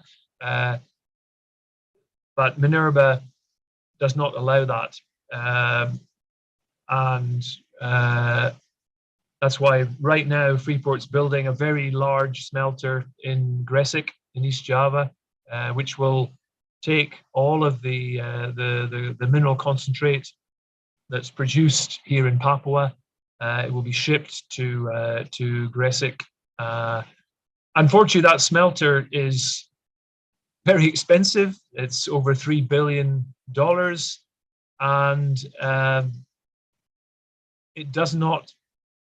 but Minerva does not allow that, and that's why right now Freeport's building a very large smelter in Gresik in East Java, which will take all of the mineral concentrate that's produced here in Papua. It will be shipped to Gresik. Unfortunately, that smelter is very expensive. It's over $3 billion, and it does not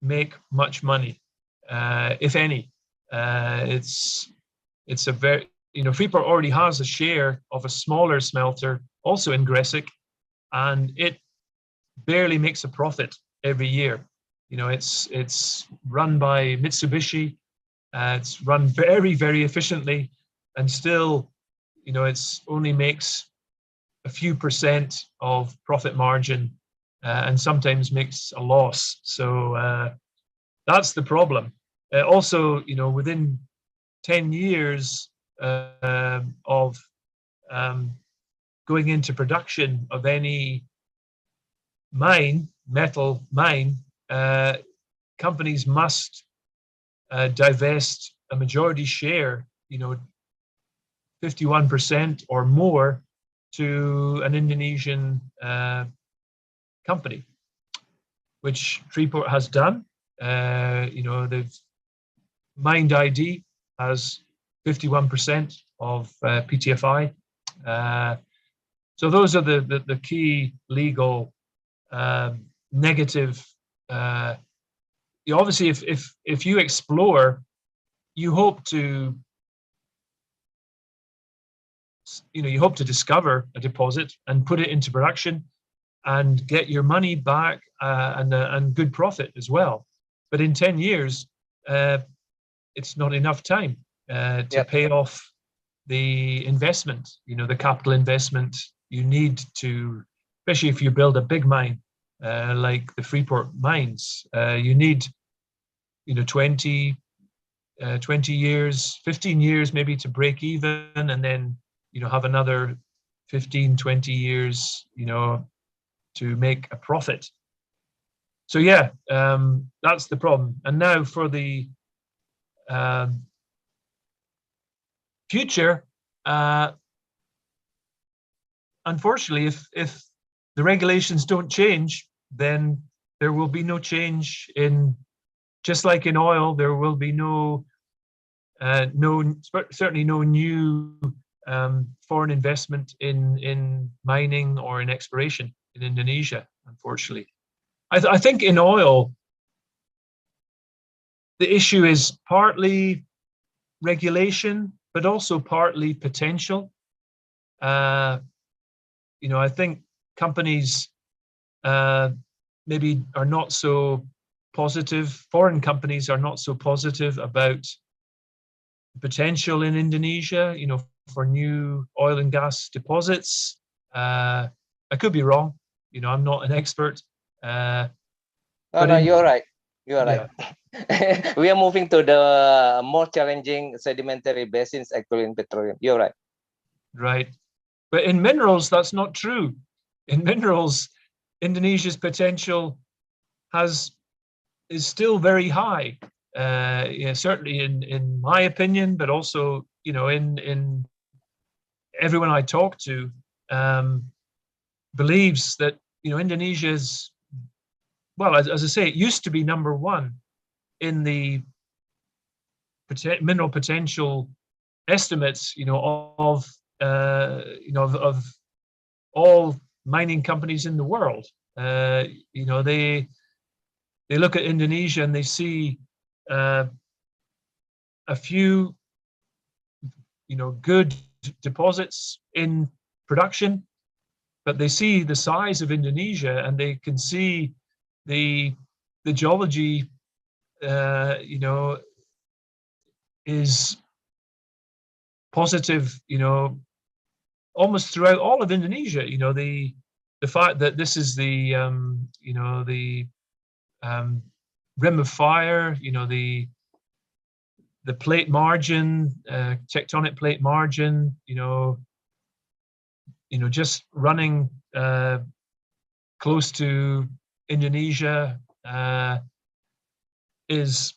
make much money, if any. It's a very, Freeport already has a share of a smaller smelter also in Gresik, and it barely makes a profit every year. It's run by Mitsubishi. It's run very, very efficiently, and still, it's only makes a few percent of profit margin, and sometimes makes a loss. So that's the problem. Also, within 10 years of going into production of any metal mine, companies must divest a majority share, 51% or more, to an Indonesian company, which Freeport has done. They've Mind ID has 51% of PTFI. So those are the key legal negative. Obviously, if you explore, you hope to discover a deposit and put it into production and get your money back, and good profit as well. But in 10 years, it's not enough time to pay off the investment, the capital investment you need to, especially if you build a big mine like the Freeport mines. You need 20 years, 15 years maybe to break even, and then have another 15, 20 years to make a profit. So yeah, that's the problem. And now for the future, unfortunately, if the regulations don't change, then there will be no change in, just like in oil, there will be certainly no new foreign investment in mining or in exploration in Indonesia, unfortunately. I think in oil, the issue is partly regulation, but also partly potential. You know, I think companies maybe are not so positive, foreign companies are not so positive about potential in Indonesia, you know, for new oil and gas deposits. I could be wrong, you know, I'm not an expert. No, you're right. You are right. We are moving to the more challenging sedimentary basins actually in petroleum. You're right. Right. But in minerals, that's not true. In minerals, Indonesia's potential is still very high. Yeah, certainly in my opinion, but also, you know, in everyone I talk to believes that, you know, Indonesia's, well, as I say, it used to be #1 in the mineral potential estimates, you know, of all mining companies in the world. You know, they look at Indonesia and they see a few, you know, good deposits in production, but they see the size of Indonesia and they can see the geology, you know, is positive, you know, almost throughout all of Indonesia. You know, the fact that this is the you know, the rim of fire, you know, the plate margin, tectonic plate margin, you know, just running close to Indonesia is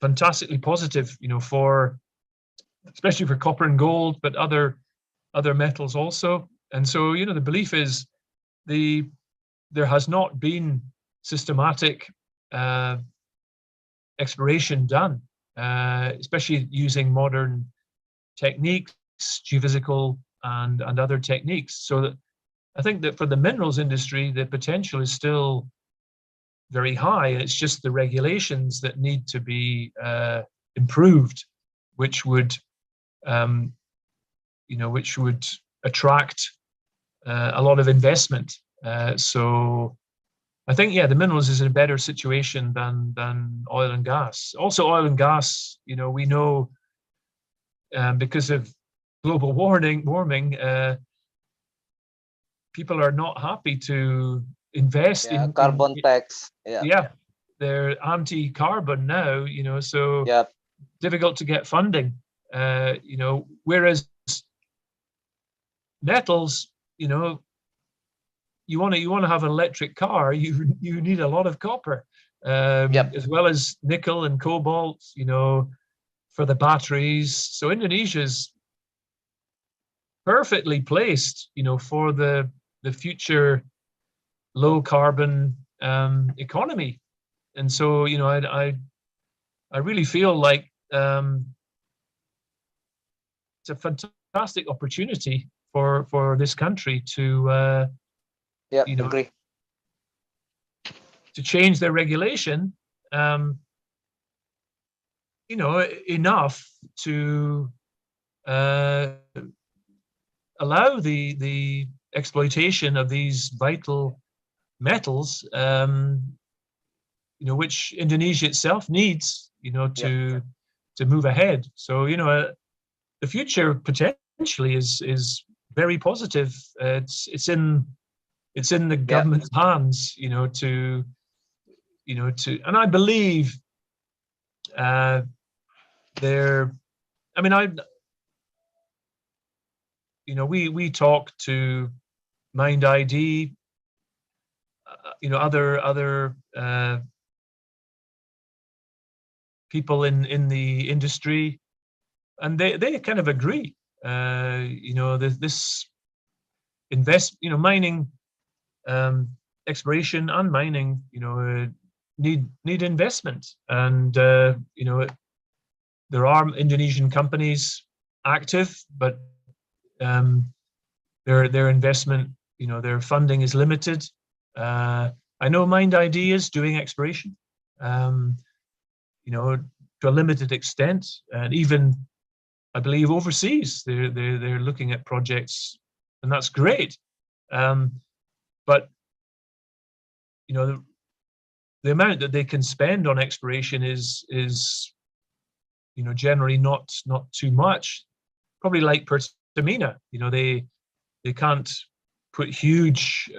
fantastically positive, you know, for, especially for copper and gold, but other metals also. And so, you know, the belief is there has not been systematic exploration done, especially using modern techniques, geophysical and other techniques. So that I think that for the minerals industry, the potential is still very high. It's just the regulations that need to be improved, which would, you know, which would attract a lot of investment. So I think, yeah, the minerals is in a better situation than oil and gas. Also, oil and gas, you know, we know because of global warming, people are not happy to invest in carbon tax. Yeah, they're anti-carbon now, you know, so difficult to get funding. You know, whereas metals, you know, you want to have an electric car, you need a lot of copper, as well as nickel and cobalt, you know, for the batteries. So Indonesia's perfectly placed, you know, for the future low carbon economy. And so, you know, I really feel like it's a fantastic opportunity for this country to you know, agree. to change their regulation, you know, enough to allow the exploitation of these vital metals, you know, which Indonesia itself needs, you know, to move ahead. So, you know, the future potentially is very positive. It's in the government's hands, you know, to and I believe they're, I mean, you know, we talk to Mind ID, you know, other people in the industry, and they kind of agree. You know, this mining, exploration and mining, you know, need investment, and you know, there are Indonesian companies active, but their investment, you know, their funding is limited. I know Mind ID is doing exploration, you know, to a limited extent, and even I believe overseas they're looking at projects, and that's great. But you know, the amount that they can spend on exploration is you know, generally not too much. Probably like Pertamina, you know, they can't put huge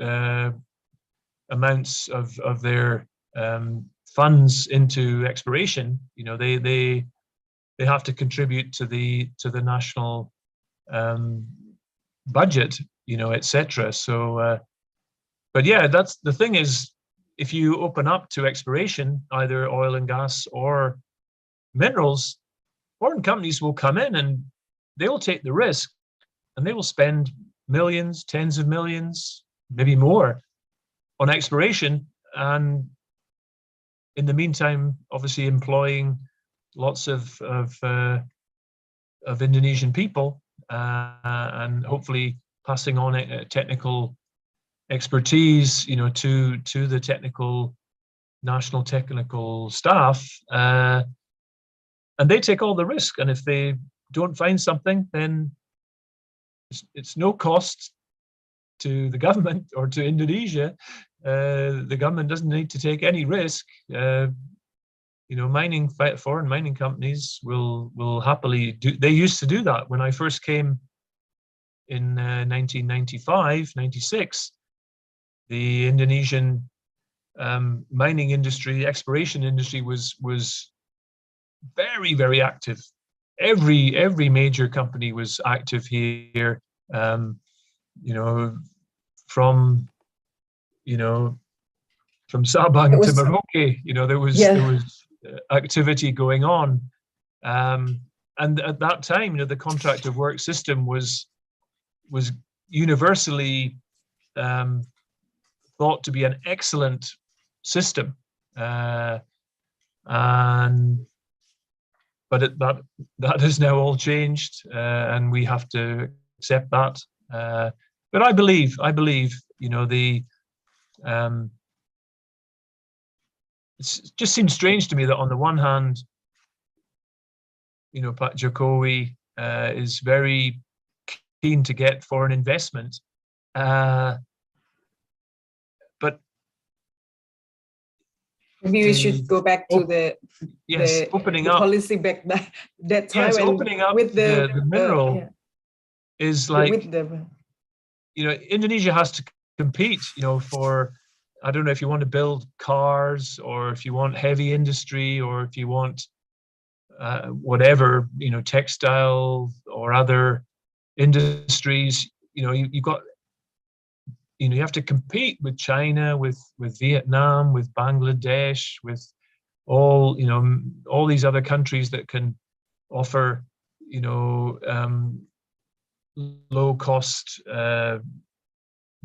amounts of their funds into exploration. You know, they have to contribute to the national budget, you know, etc. So, but yeah, that's the thing is, if you open up to exploration, either oil and gas or minerals, foreign companies will come in and they will take the risk, and they will spend millions, tens of millions, maybe more, on exploration, and in the meantime, obviously employing lots of Indonesian people, and hopefully passing on technical expertise, you know, to the national technical staff, and they take all the risk. And if they don't find something, then it's no cost to the government or to Indonesia. The government doesn't need to take any risk. You know, foreign mining companies will happily do. They used to do that when I first came in 1995, 96. The Indonesian mining industry, exploration industry was very, very active. Every major company was active here. You know, from Sabang to Merauke, you know, there was activity going on, and at that time, you know, the contract of work system was universally thought to be an excellent system, but that has now all changed, and we have to accept that. But I believe, you know, it just seems strange to me that on the one hand, you know, Pak Jokowi is very keen to get foreign investment, but maybe we should go back to the opening the up policy back that time. Yes, and opening up with the mineral is like, with the, you know, Indonesia has to compete, you know, for, I don't know if you want to build cars, or if you want heavy industry, or if you want whatever, you know, textile or other industries, you know, you have to compete with China, with Vietnam, with Bangladesh, with all these other countries that can offer, you know, low cost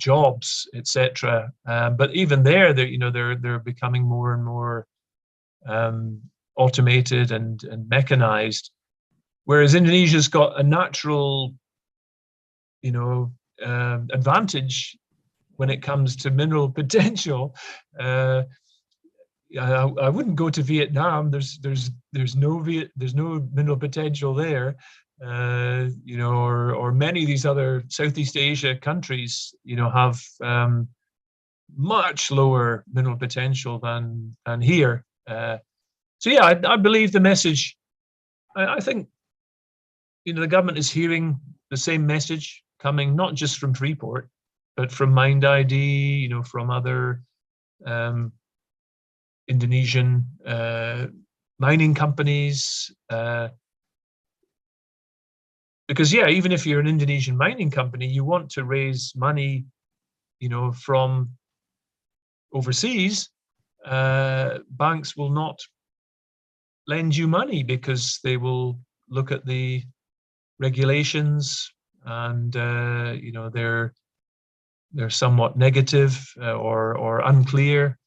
jobs, etc. But even there, they're becoming more and more automated and mechanized, whereas Indonesia's got a natural, you know, advantage when it comes to mineral potential. I wouldn't go to Vietnam. There's no mineral potential there. You know, or many of these other Southeast Asia countries, you know, have much lower mineral potential than here. So yeah, I believe the message. I think, you know, the government is hearing the same message coming not just from Freeport, but from Mind ID, you know, from other Indonesian mining companies. Because yeah, even if you're an Indonesian mining company, you want to raise money, you know, from overseas. Banks will not lend you money because they will look at the regulations, and you know, they're somewhat negative or unclear.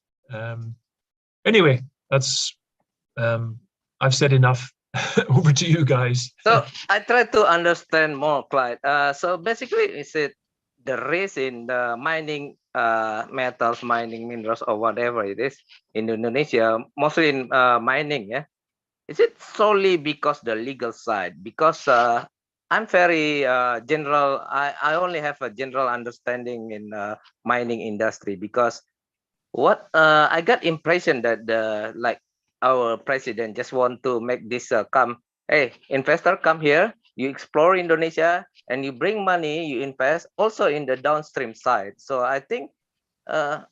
Anyway, that's I've said enough. Over to you guys. So I try to understand more, Clyde. So basically, is it the risk in the mining metals, mining minerals, or whatever it is in Indonesia, mostly in mining? Yeah, is it solely because the legal side? Because I'm very general. I only have a general understanding in mining industry, because what I got impression that like our president just want to make this come. Hey, investor, come here. You explore Indonesia and you bring money. You invest also in the downstream side. So I think I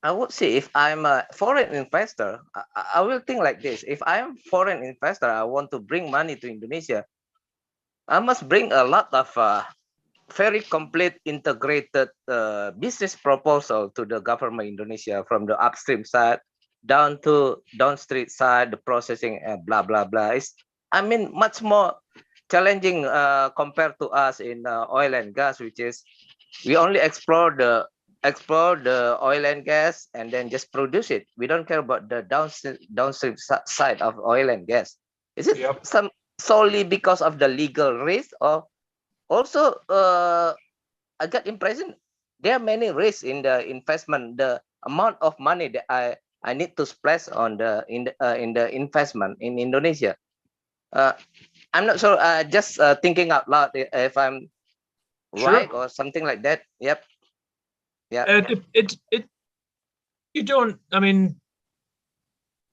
would say if I'm a foreign investor, I will think like this. If I'm foreign investor, I want to bring money to Indonesia. I must bring a lot of very complete integrated business proposal to the government Indonesia, from the upstream side down to downstream side, the processing and blah blah blah. It's, I mean, much more challenging compared to us in oil and gas, which is we only explore the oil and gas and then just produce it. We don't care about the downstream side of oil and gas. Is it some solely because of the legal risk, or also I got impression there are many risks in the investment, the amount of money that I need to splash on the in the investment in Indonesia? I'm not sure, just thinking out loud if I'm right or something like that. Yep. Yeah. You don't, I mean,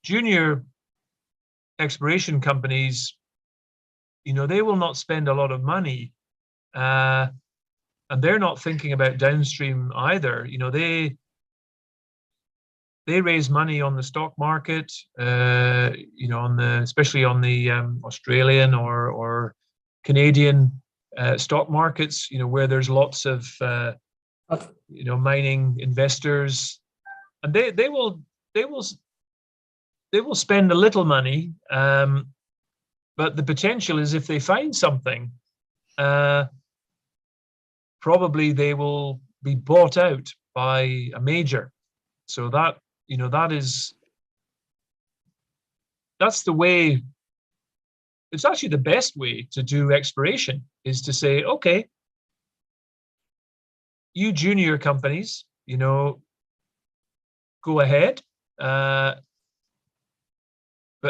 junior exploration companies, you know, they will not spend a lot of money, and they're not thinking about downstream either. You know, they raise money on the stock market, you know, on the, especially on the Australian or Canadian stock markets, you know, where there's lots of you know, mining investors, and they will spend a little money, but the potential is, if they find something, probably they will be bought out by a major. So that, you know, that's the way. It's actually the best way to do exploration, is to say, okay, you junior companies, you know, go ahead, but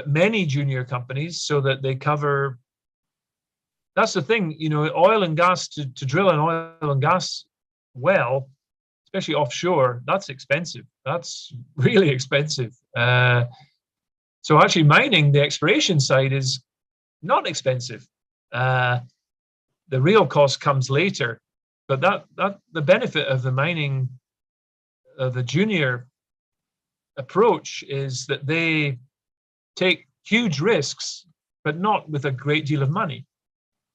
many junior companies, so that they cover. That's the thing, you know, oil and gas, to drill an oil and gas well, especially offshore, that's expensive. That's really expensive. So actually mining, the exploration side, is not expensive. The real cost comes later, but that the benefit of the mining, the junior approach, is that they take huge risks, but not with a great deal of money.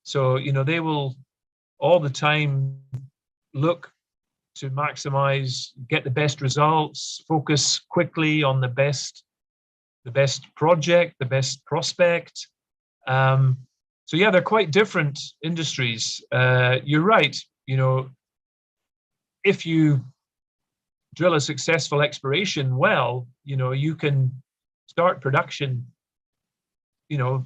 So, you know, they will all the time look to maximize, get the best results, focus quickly on the best project, the best prospect. So yeah, they're quite different industries. You're right, you know, if you drill a successful exploration well, you know, you can start production, you know,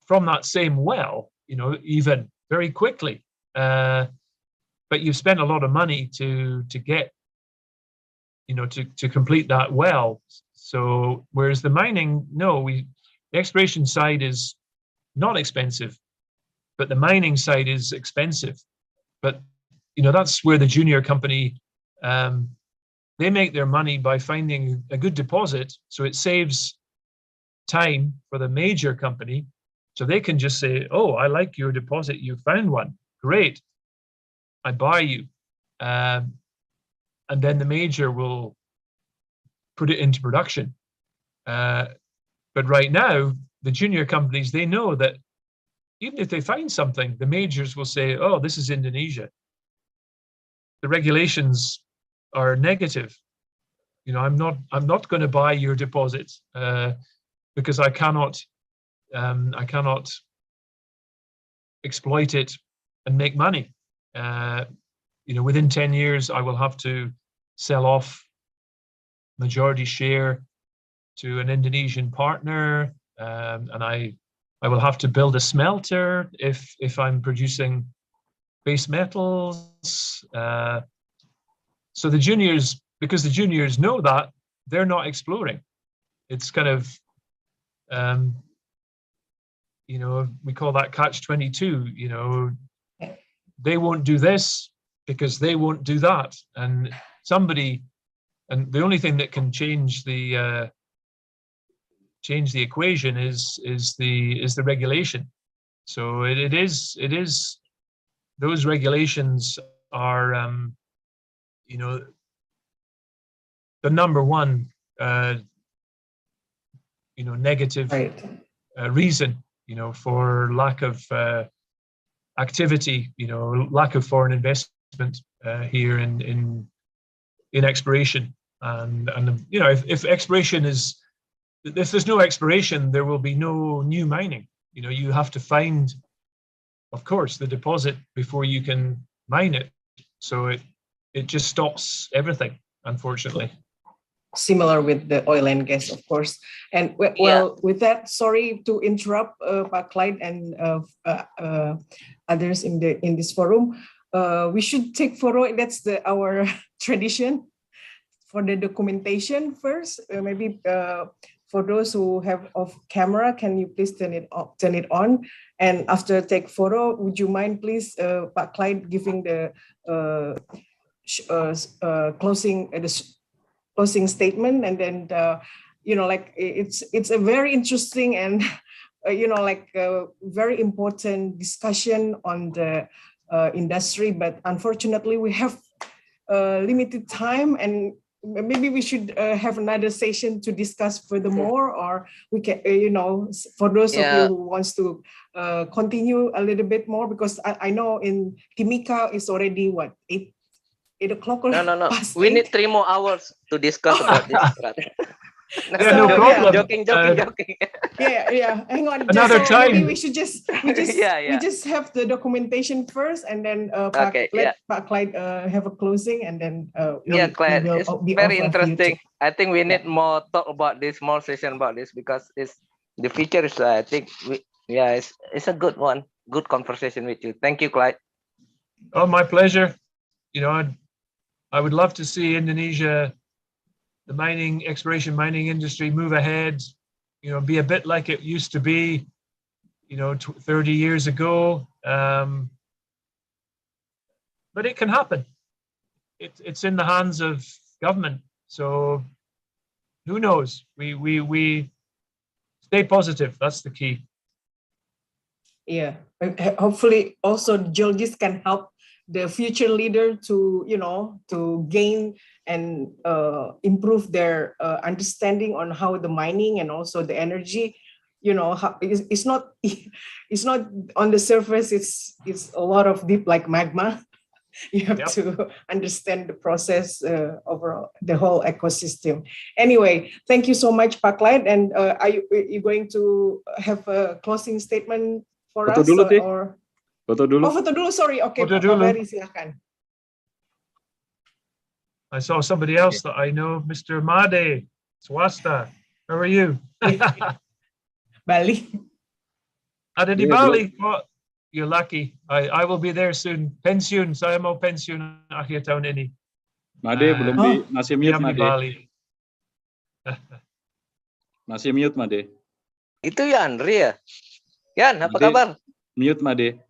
from that same well, you know, even very quickly. But you've spent a lot of money to get, you know, to complete that well. So whereas the mining, no, the exploration side is not expensive, but the mining side is expensive. But, you know, that's where the junior company, they make their money by finding a good deposit. So it saves time for the major company. So they can just say, oh, I like your deposit, you found one, great, I buy you. And then the major will put it into production. But right now, the junior companies, they know that even if they find something, the majors will say, oh, this is Indonesia. The regulations are negative. You know, I'm not going to buy your deposits because I cannot exploit it and make money. You know, within 10 years, I will have to sell off majority share to an Indonesian partner, and I will have to build a smelter if I'm producing base metals. So the juniors, because the juniors know that, they're not exploring. It's kind of, you know, we call that catch-22. You know, they won't do this because they won't do that, and the only thing that can change the equation is the regulation. So it is those regulations are you know, the number one you know, negative reason, you know, for lack of activity, you know, lack of foreign investment here in exploration. And you know, if exploration is, if there's no exploration, there will be no new mining. You know, you have to find, of course, the deposit before you can mine it. So it just stops everything, unfortunately. Similar with the oil and gas, of course. And well, with that, sorry to interrupt Pak Clyde and others in this forum. We should take photo. That's our tradition for the documentation first. Maybe for those who have off camera, can you please turn it on? And after take photo, would you mind please, Pak Clyde, giving the closing statement, and then you know, like it's a very interesting and you know, like a very important discussion on the industry, but unfortunately we have limited time, and maybe we should have another session to discuss furthermore, or we can you know, for those of you who wants to continue a little bit more, because I know in Timika it's already what, 8 o'clock or No. past We 8? need 3 more hours to discuss about this. Yeah, no problem. Joking. Yeah. Hang on. Another time. Maybe we just have the documentation first, and then let Pak Clyde have a closing, and then Clyde, it's very interesting. I think we need Yeah. more talk about this, more session about this, because it's the future is. I think it's a good one. Good conversation with you. Thank you, Clyde. Oh, my pleasure. You know, I would love to see Indonesia, the exploration mining industry, move ahead, you know, be a bit like it used to be, you know, 30 years ago. But it can happen. It's in the hands of government. So who knows? We stay positive. That's the key. Yeah. Hopefully also geologists can help the future leader to, you know, to gain and improve their understanding on how the mining and also the energy, you know, it's not on the surface. It's a lot of deep, like magma. You have to understand the process overall, the whole ecosystem. Anyway, thank you so much, Pak Clyde. And are you going to have a closing statement for us? Or Foto dulu. Oh, foto dulu, sorry. Okay, Foto Pak dulu. Ferry, silakan. I saw somebody else that I know, Mr. Made Swasta. How are you? Bali. Ada di Bali. Oh, you're lucky. I will be there soon. Pensiun, saya mau pensiun akhir tahun ini. Made masih mute, Di Made. Bali. Masih mute, Made. Itu Yan, Ria. Yan, apa kabar? Mute, Made.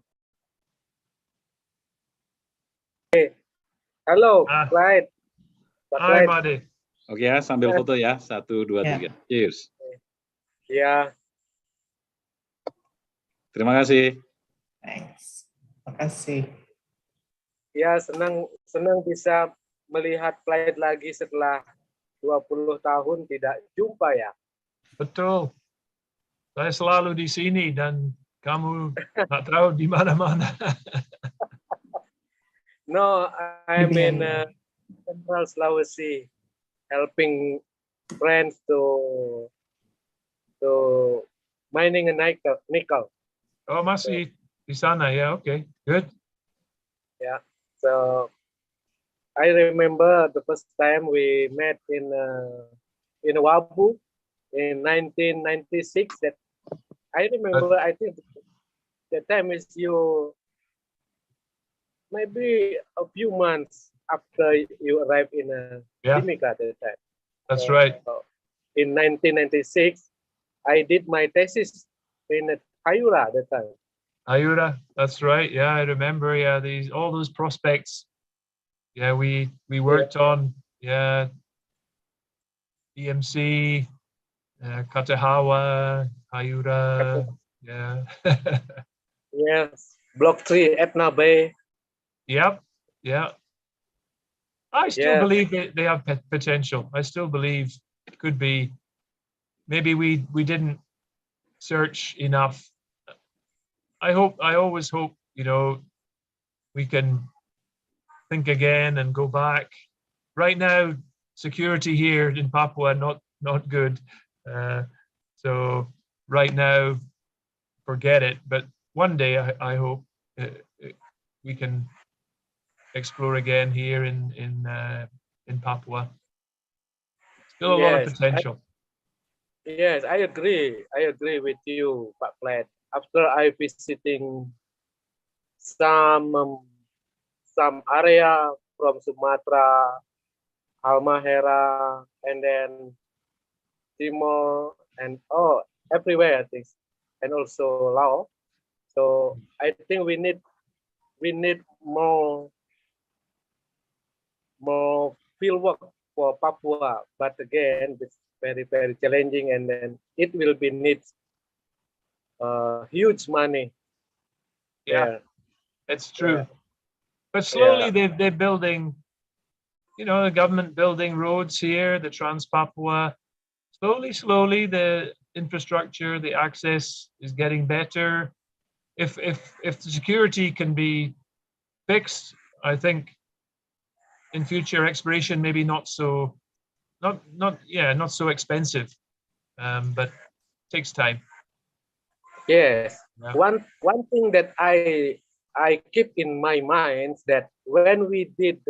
Halo, Clyde. Hai, Made. Oke ya, sambil foto ya. 1, 2, 3. Cheers. Ya. Terima kasih. Thanks. Terima kasih. Ya, senang bisa melihat Clyde lagi setelah 20 tahun tidak jumpa ya. Betul. Saya selalu di sini dan kamu tak tahu di mana-mana. No, I'm in Central Sulawesi, helping friends to mining a nickel. Oh, masih di Di sana, yeah, okay, good. Yeah. So I remember the first time we met in Wabu in 1996. That I remember. I think the time is you maybe a few months after you arrived in Timika at that time. That's right. In 1996, I did my thesis in Ayura at that time. Ayura, that's right. Yeah, I remember. Yeah, all those prospects. Yeah, we worked on. Yeah, EMC, Katahawa, Ayura. Yeah. Yes, Block 3, Etna Bay. Yep. Yeah. I still believe they have potential. I still believe it could be. Maybe we didn't search enough. I always hope, we can think again and go back. Right now, security here in Papua not good. So right now, forget it. But one day, I hope we can explore again here in Papua. Still a lot of potential. Yes, I agree. I agree with you, Pak Plet. After I visiting some area from Sumatra, Halmahera, and then Timor, and everywhere I think, and also Laos. So I think we need more field work for Papua, but again, it's very, very challenging, and then it will be needs huge money. Yeah, it's true. But slowly they're building, the government building roads here, the Trans-Papua. Slowly, the infrastructure, the access is getting better. If the security can be fixed, I think in future exploration maybe not so expensive, but takes time. Yes. Yeah. One thing that I keep in my mind is that when we did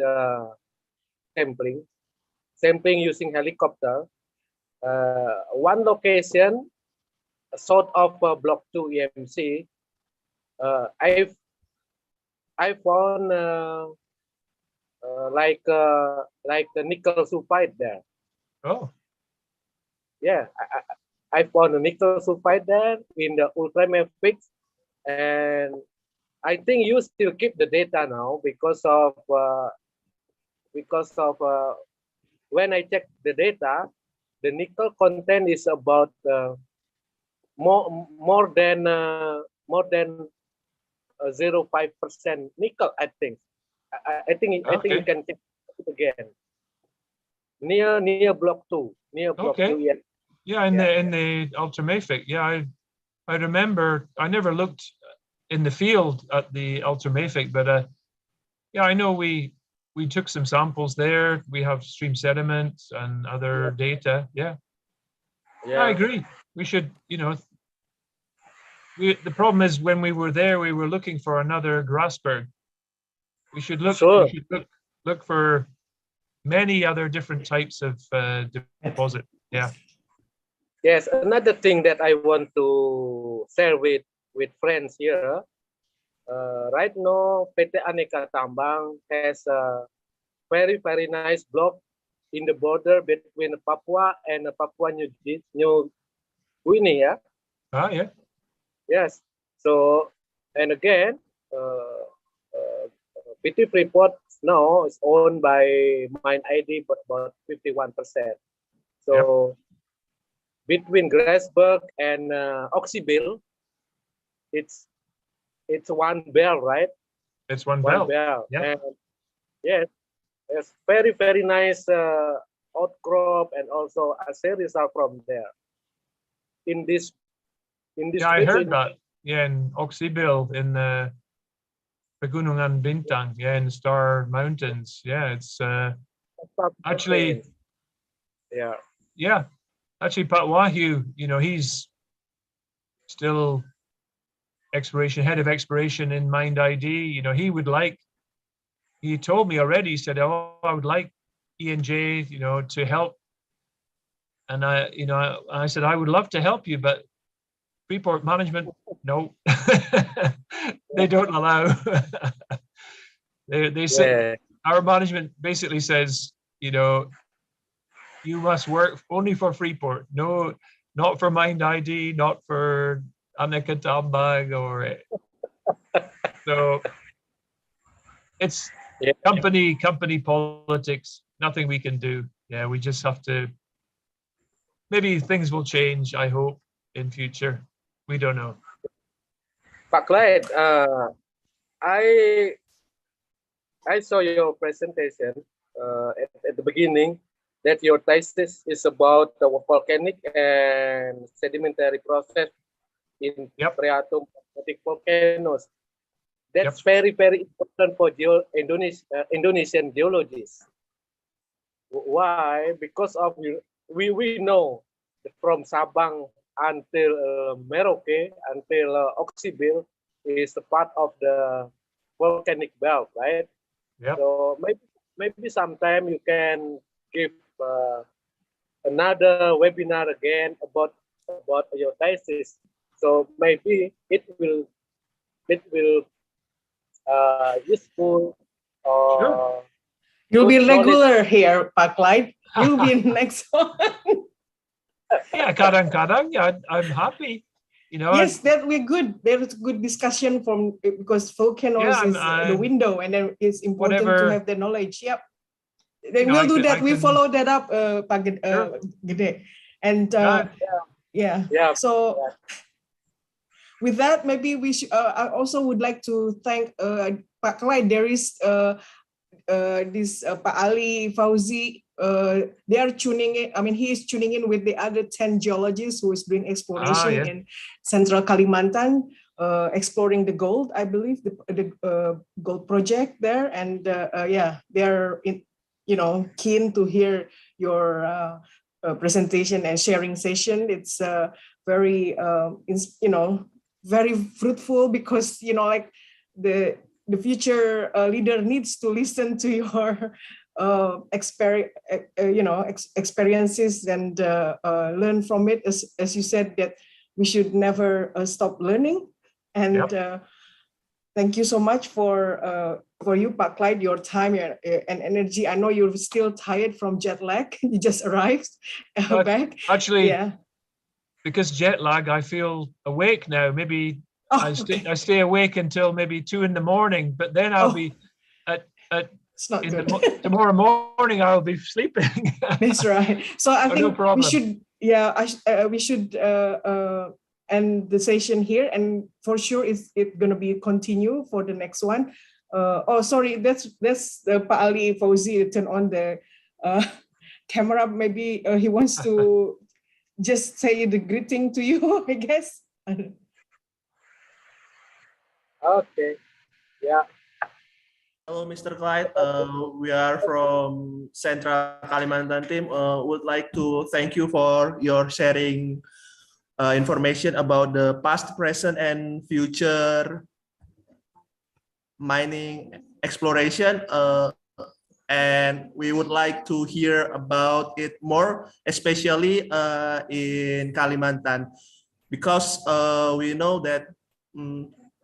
sampling using helicopter, one location sort of Block 2 EMC, I found like a nickel sulfide there. Oh. Yeah, I found a nickel sulfide there in the ultramafic, and I think you still keep the data now because of when I check the data, the nickel content is about more than 0.5% nickel. I think you can check it again. Near Block 2, Block 2. Yeah, in the ultramafic. Yeah, I remember. I never looked in the field at the ultramafic, but yeah, I know we took some samples there. We have stream sediment and other data. Yeah, I agree. We should, the problem is when we were there, we were looking for another Grasberg. We should look. Sure. We should look for many other different types of deposit. Yeah. Yes, another thing that I want to share with friends here. Right now, PT Aneka Tambang has a very, very nice block in the border between Papua and Papua New Guinea. Yeah? Yeah. Yes. So, and again, PT Freeport now is owned by Mine ID, but about 51%. So, between Grasberg and Oxybil, it's one bell, right? It's one bell. Yeah. And yes, it's very, very nice outcrop, and also Aseris are from there. In this. Yeah, I heard that. Yeah, in Oxybil, in Pegunungan Bintang, yeah, in Star Mountains. Yeah, it's actually. Yeah. Yeah, actually, Pat Wahyu, he's still exploration, head of exploration in Mind ID, you know, he told me already, he said, oh, I would like E&J, you know, to help. And I said, I would love to help you, but Freeport management, no, they don't allow. They say, our management basically says, you know, you must work only for Freeport. No, not for Mind ID, not for Aneka Tambang or so. It's company politics. Nothing we can do. Yeah, we just have to. Maybe things will change. I hope in future. We don't know. Pak Clyde, I saw your presentation at the beginning that your thesis is about the volcanic and sedimentary process in phreatomagmatic volcanoes. That's very, very important for Indonesian geologists. Why? Because of we know from Sabang until Merauke, until Oksibil is a part of the volcanic belt, right? Yep. So maybe sometime you can give another webinar again about your thesis. So maybe it will useful. Sure. You'll be regular here, Pak Clyde. You'll be next one. Yeah, kadang-kadang, yeah, I'm happy. You know, yes, that we're good. There's good discussion from because volcanoes is the window, and then it's important to have the knowledge. Yep, then we'll do that. We follow that up, Pak Gede, and yeah. So with that, maybe we should. I also would like to thank Pak Clyde. There is this Pak Ali Fauzi. They are tuning in. I mean, he is tuning in with the other 10 geologists who is doing exploration in Central Kalimantan, exploring the gold, I believe, the gold project there. And yeah, they're keen to hear your presentation and sharing session. It's very very fruitful because like the future leader needs to listen to your experiences and learn from it. As you said, that we should never stop learning. And thank you so much for you, Pak Clyde, your time and energy. I know you're still tired from jet lag. You just arrived back. Actually, because jet lag, I feel awake now. Maybe I stay awake until maybe 2 in the morning, but then I'll be at it's not good. Tomorrow morning I'll be sleeping. That's right. So I think we should, we should end the session here, and for sure it's gonna be continue for the next one. Sorry, that's Pak Ali Fauzi turn on the camera. Maybe he wants to just say the greeting to you, I guess. Okay. Yeah. Hello, Mr. Clyde. We are from Central Kalimantan team. Would like to thank you for your sharing information about the past, present, and future mining exploration. And we would like to hear about it more, especially in Kalimantan, because we know that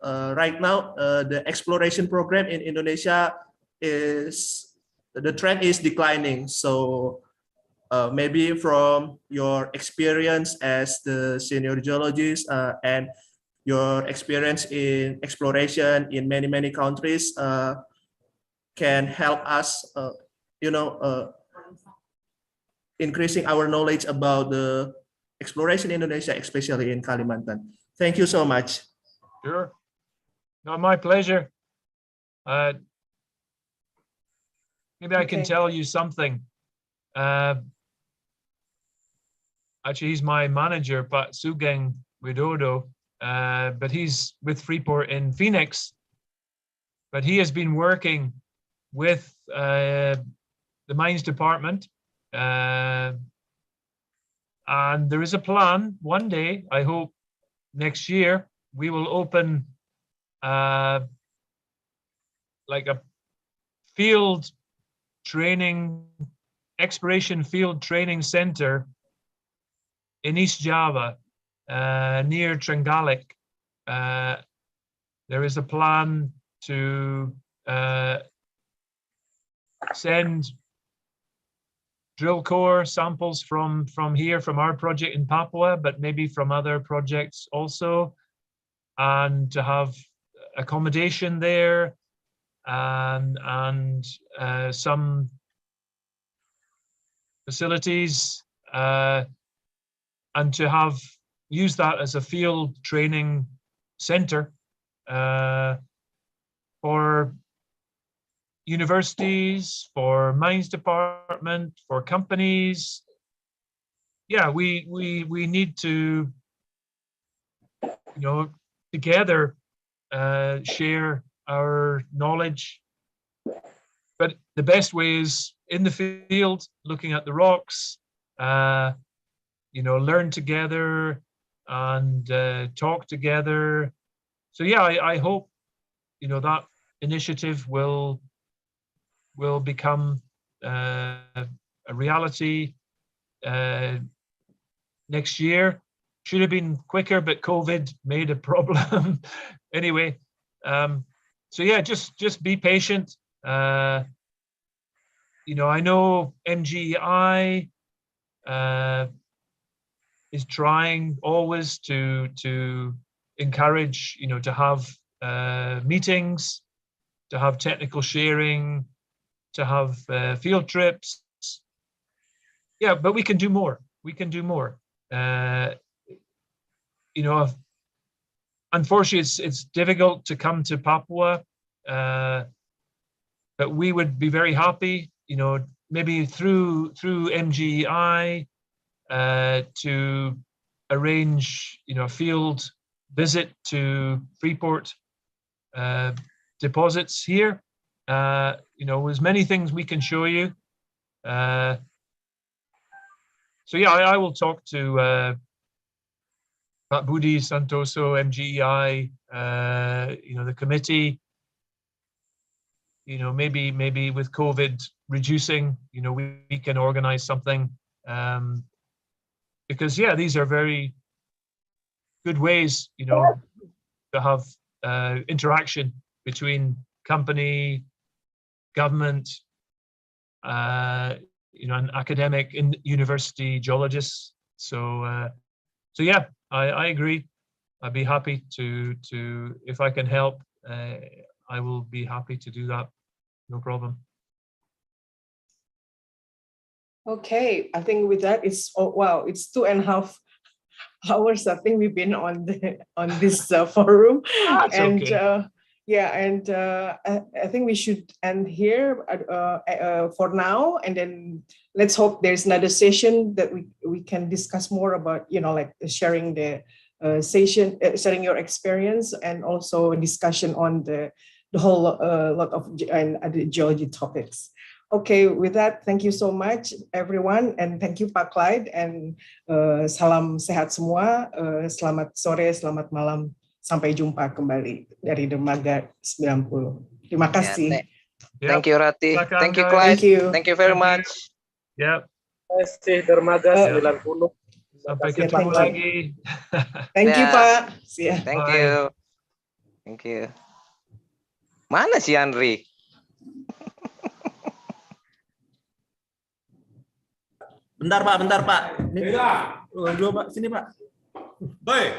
right now, the exploration program in Indonesia the trend is declining. So maybe from your experience as the senior geologist and your experience in exploration in many countries can help us, increasing our knowledge about the exploration in Indonesia, especially in Kalimantan. Thank you so much. Sure. No, my pleasure. Maybe I can tell you something. Actually, he's my manager, Pak Sugeng Widodo, but he's with Freeport in Phoenix. But he has been working with the mines department, and there is a plan one day, I hope next year, we will open like a field training, exploration field training center in East Java, near Trenggalek. There is a plan to send drill core samples from here, from our project in Papua, but maybe from other projects also, and to have accommodation there, and some facilities, and to use that as a field training center for universities, for mines department, for companies. Yeah, we need to, together share our knowledge. But the best way is in the field, looking at the rocks, learn together and talk together. So yeah, I hope, that initiative will become a reality next year. Should have been quicker, but COVID made a problem. Anyway, so yeah, just be patient. I know MGI is trying always to encourage, to have meetings, to have technical sharing, to have field trips. Yeah, but we can do more. We can do more. Unfortunately, it's difficult to come to Papua, but we would be very happy, maybe through MGI to arrange, a field visit to Freeport deposits here. There's many things we can show you. So yeah, I will talk to Pak Budi Santoso, MGEI, the committee. Maybe with COVID reducing, we can organize something. Because yeah, these are very good ways, to have interaction between company, government, and academic and university geologists. So yeah, I agree. I'd be happy to if I can help, I will be happy to do that. No problem. Okay, I think with that, it's 2.5 hours. I think we've been on this forum, and okay. I think we should end here for now, and then let's hope there's another session that we can discuss more about, like sharing the session, sharing your experience, and also discussion on the whole lot of other geology topics. Okay, with that, thank you so much, everyone, and thank you, Pak Clyde, and salam sehat semua, selamat sore, selamat malam, sampai jumpa kembali dari Dermaga 90. Terima kasih. Thank you, Rati. Thank you, Clyde. Thank you very much. Yep. Terima kasih, Dermaga 90. Sampai ketemu lagi. Thank you, Pak. Thank you. Thank you. Mana si Andri? Bentar Pak. Ini dua Pak, sini Pak. Hoi.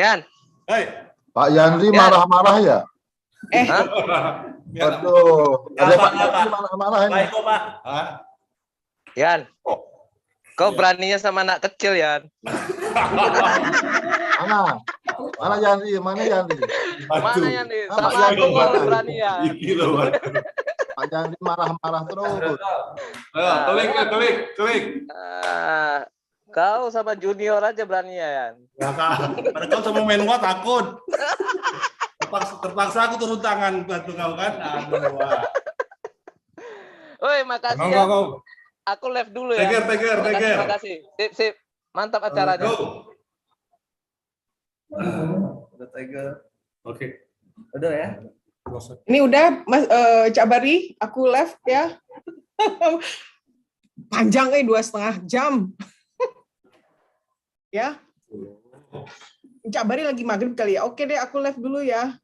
Yan. Hoi. Pak Yandri marah-marah ya? Aduh, ada Pak Yandri marah-marah ini. Baik kok Pak. Yan. Kau beraninya sama anak kecil, Yan. Mana Yandri? Mana Yandri? Sama aku kau berani ya. Pak Yandri marah-marah terus. Klik. Kau sama junior aja berani ya, Yan. Pada kau sama main gua takut. Terpaksa aku turun tangan bantu kau kan. Oi, makasih ya. Aku live dulu ya. Teger. Terima kasih. Sip. Mantap acaranya. Udah Tiger. Oke. Udah ya. Ini udah Mas Cak Bari, aku live ya. Panjang 2,5 jam. Ya. Cak Bari lagi maghrib kali ya. Oke deh, aku live dulu ya.